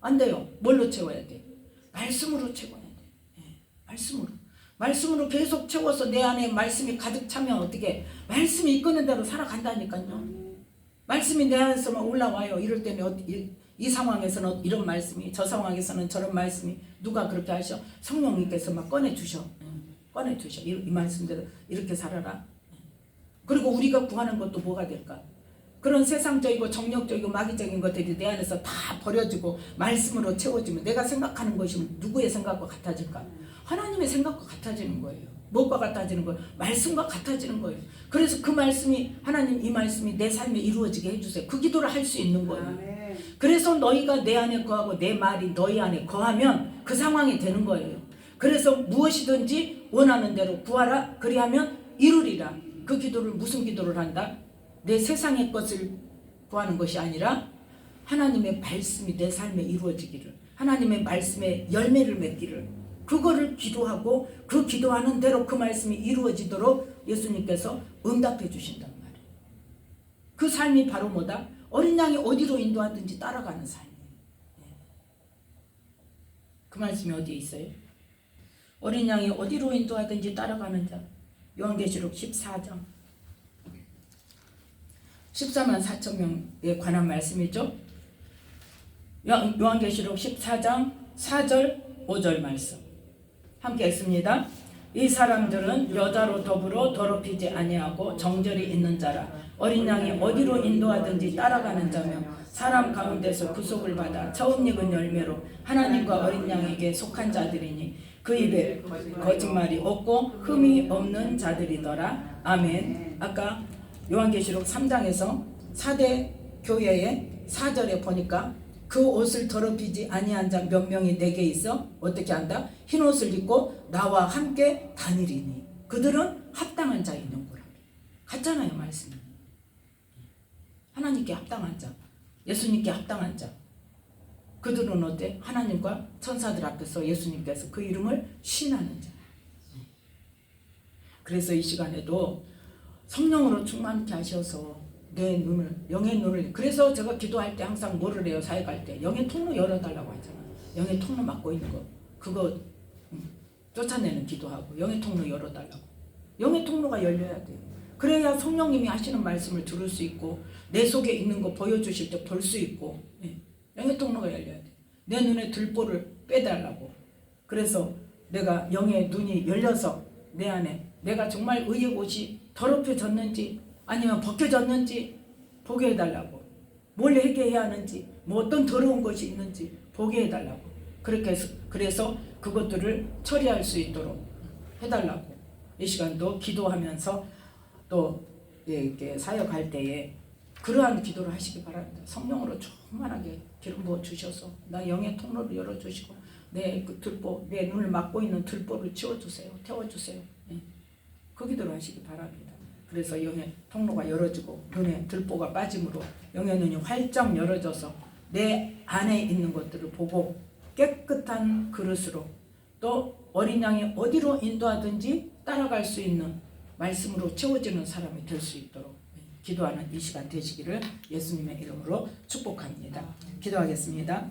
안 돼요. 뭘로 채워야 돼? 말씀으로 채워야 돼. 말씀으로. 말씀으로 계속 채워서 내 안에 말씀이 가득 차면 어떻게? 말씀이 이끄는 대로 살아간다니까요. 말씀이 내 안에서만 올라와요. 이럴 때는 이 상황에서는 이런 말씀이, 저 상황에서는 저런 말씀이, 누가 그렇게 하셔? 성령님께서 막 꺼내주셔. 꺼내주셔. 이 말씀대로 이렇게 살아라. 그리고 우리가 구하는 것도 뭐가 될까? 그런 세상적이고 정력적이고 마귀적인 것들이 내 안에서 다 버려지고 말씀으로 채워지면 내가 생각하는 것이 누구의 생각과 같아질까? 하나님의 생각과 같아지는 거예요. 무엇과 같아지는 거예요? 말씀과 같아지는 거예요. 그래서 그 말씀이, 하나님 이 말씀이 내 삶에 이루어지게 해주세요. 그 기도를 할 수 있는 거예요. 그래서 너희가 내 안에 거하고 내 말이 너희 안에 거하면 그 상황이 되는 거예요. 그래서 무엇이든지 원하는 대로 구하라. 그리하면 이루리라. 그 기도를 무슨 기도를 한다? 내 세상의 것을 구하는 것이 아니라 하나님의 말씀이 내 삶에 이루어지기를, 하나님의 말씀에 열매를 맺기를, 그거를 기도하고 그 기도하는 대로 그 말씀이 이루어지도록 예수님께서 응답해 주신단 말이에요. 그 삶이 바로 뭐다? 어린 양이 어디로 인도하든지 따라가는 삶이에요. 그 말씀이 어디에 있어요? 어린 양이 어디로 인도하든지 따라가는 자. 요한계시록 14장 14만 4천 명에 관한 말씀이죠. 요한계시록 14장 4절 5절 말씀 함께 읽습니다. 이 사람들은 여자로 더불어 더럽히지 아니하고 정절이 있는 자라. 어린 양이 어디로 인도하든지 따라가는 자며 사람 가운데서 구속을 받아 처음 익은 열매로 하나님과 어린 양에게 속한 자들이니 그 입에 거짓말이 없고 흠이 없는 자들이더라. 아멘. 아까 요한계시록 3장에서 4대 교회의 4절에 보니까 그 옷을 더럽히지 아니한 자 몇 명이 내게 있어 어떻게 한다? 흰 옷을 입고 나와 함께 다니리니 그들은 합당한 자이는구나. 같잖아요, 말씀이. 하나님께 합당한 자, 예수님께 합당한 자. 그들은 어때? 하나님과 천사들 앞에서 예수님께서 그 이름을 신하는 자. 그래서 이 시간에도 성령으로 충만케 하셔서 내 눈을, 영의 눈을, 그래서 제가 기도할 때 항상 뭐를 해요? 사역할 때 영의 통로 열어달라고 하잖아. 영의 통로 막고 있는 거 그거 쫓아내는 기도하고 영의 통로 열어달라고. 영의 통로가 열려야 돼요. 그래야 성령님이 하시는 말씀을 들을 수 있고 내 속에 있는 거 보여주실 때 볼 수 있고. 영의 통로가 열려야 돼. 내 눈에 들보를 빼달라고. 그래서 내가 영의 눈이 열려서 내 안에 내가 정말 의의 옷이 더럽혀졌는지 아니면 벗겨졌는지 보게 해달라고, 뭘 회개해야 하는지, 뭐 어떤 더러운 것이 있는지 보게 해달라고, 그래서 그것들을 처리할 수 있도록 해달라고 이 시간도 기도하면서 또 이렇게 사역할 때에 그러한 기도를 하시기 바랍니다. 성령으로 충만하게 기름 부어 주셔서 나 영의 통로를 열어주시고 내 그 들보, 내 눈을 막고 있는 들보를 치워주세요. 태워주세요. 네. 그 기도를 하시기 바랍니다. 그래서 영의 통로가 열어지고 눈에 들보가 빠짐으로 영의 눈이 활짝 열어져서 내 안에 있는 것들을 보고 깨끗한 그릇으로 또 어린 양이 어디로 인도하든지 따라갈 수 있는 말씀으로 채워지는 사람이 될 수 있도록 기도하는 이 시간 되시기를 예수님의 이름으로 축복합니다. 기도하겠습니다.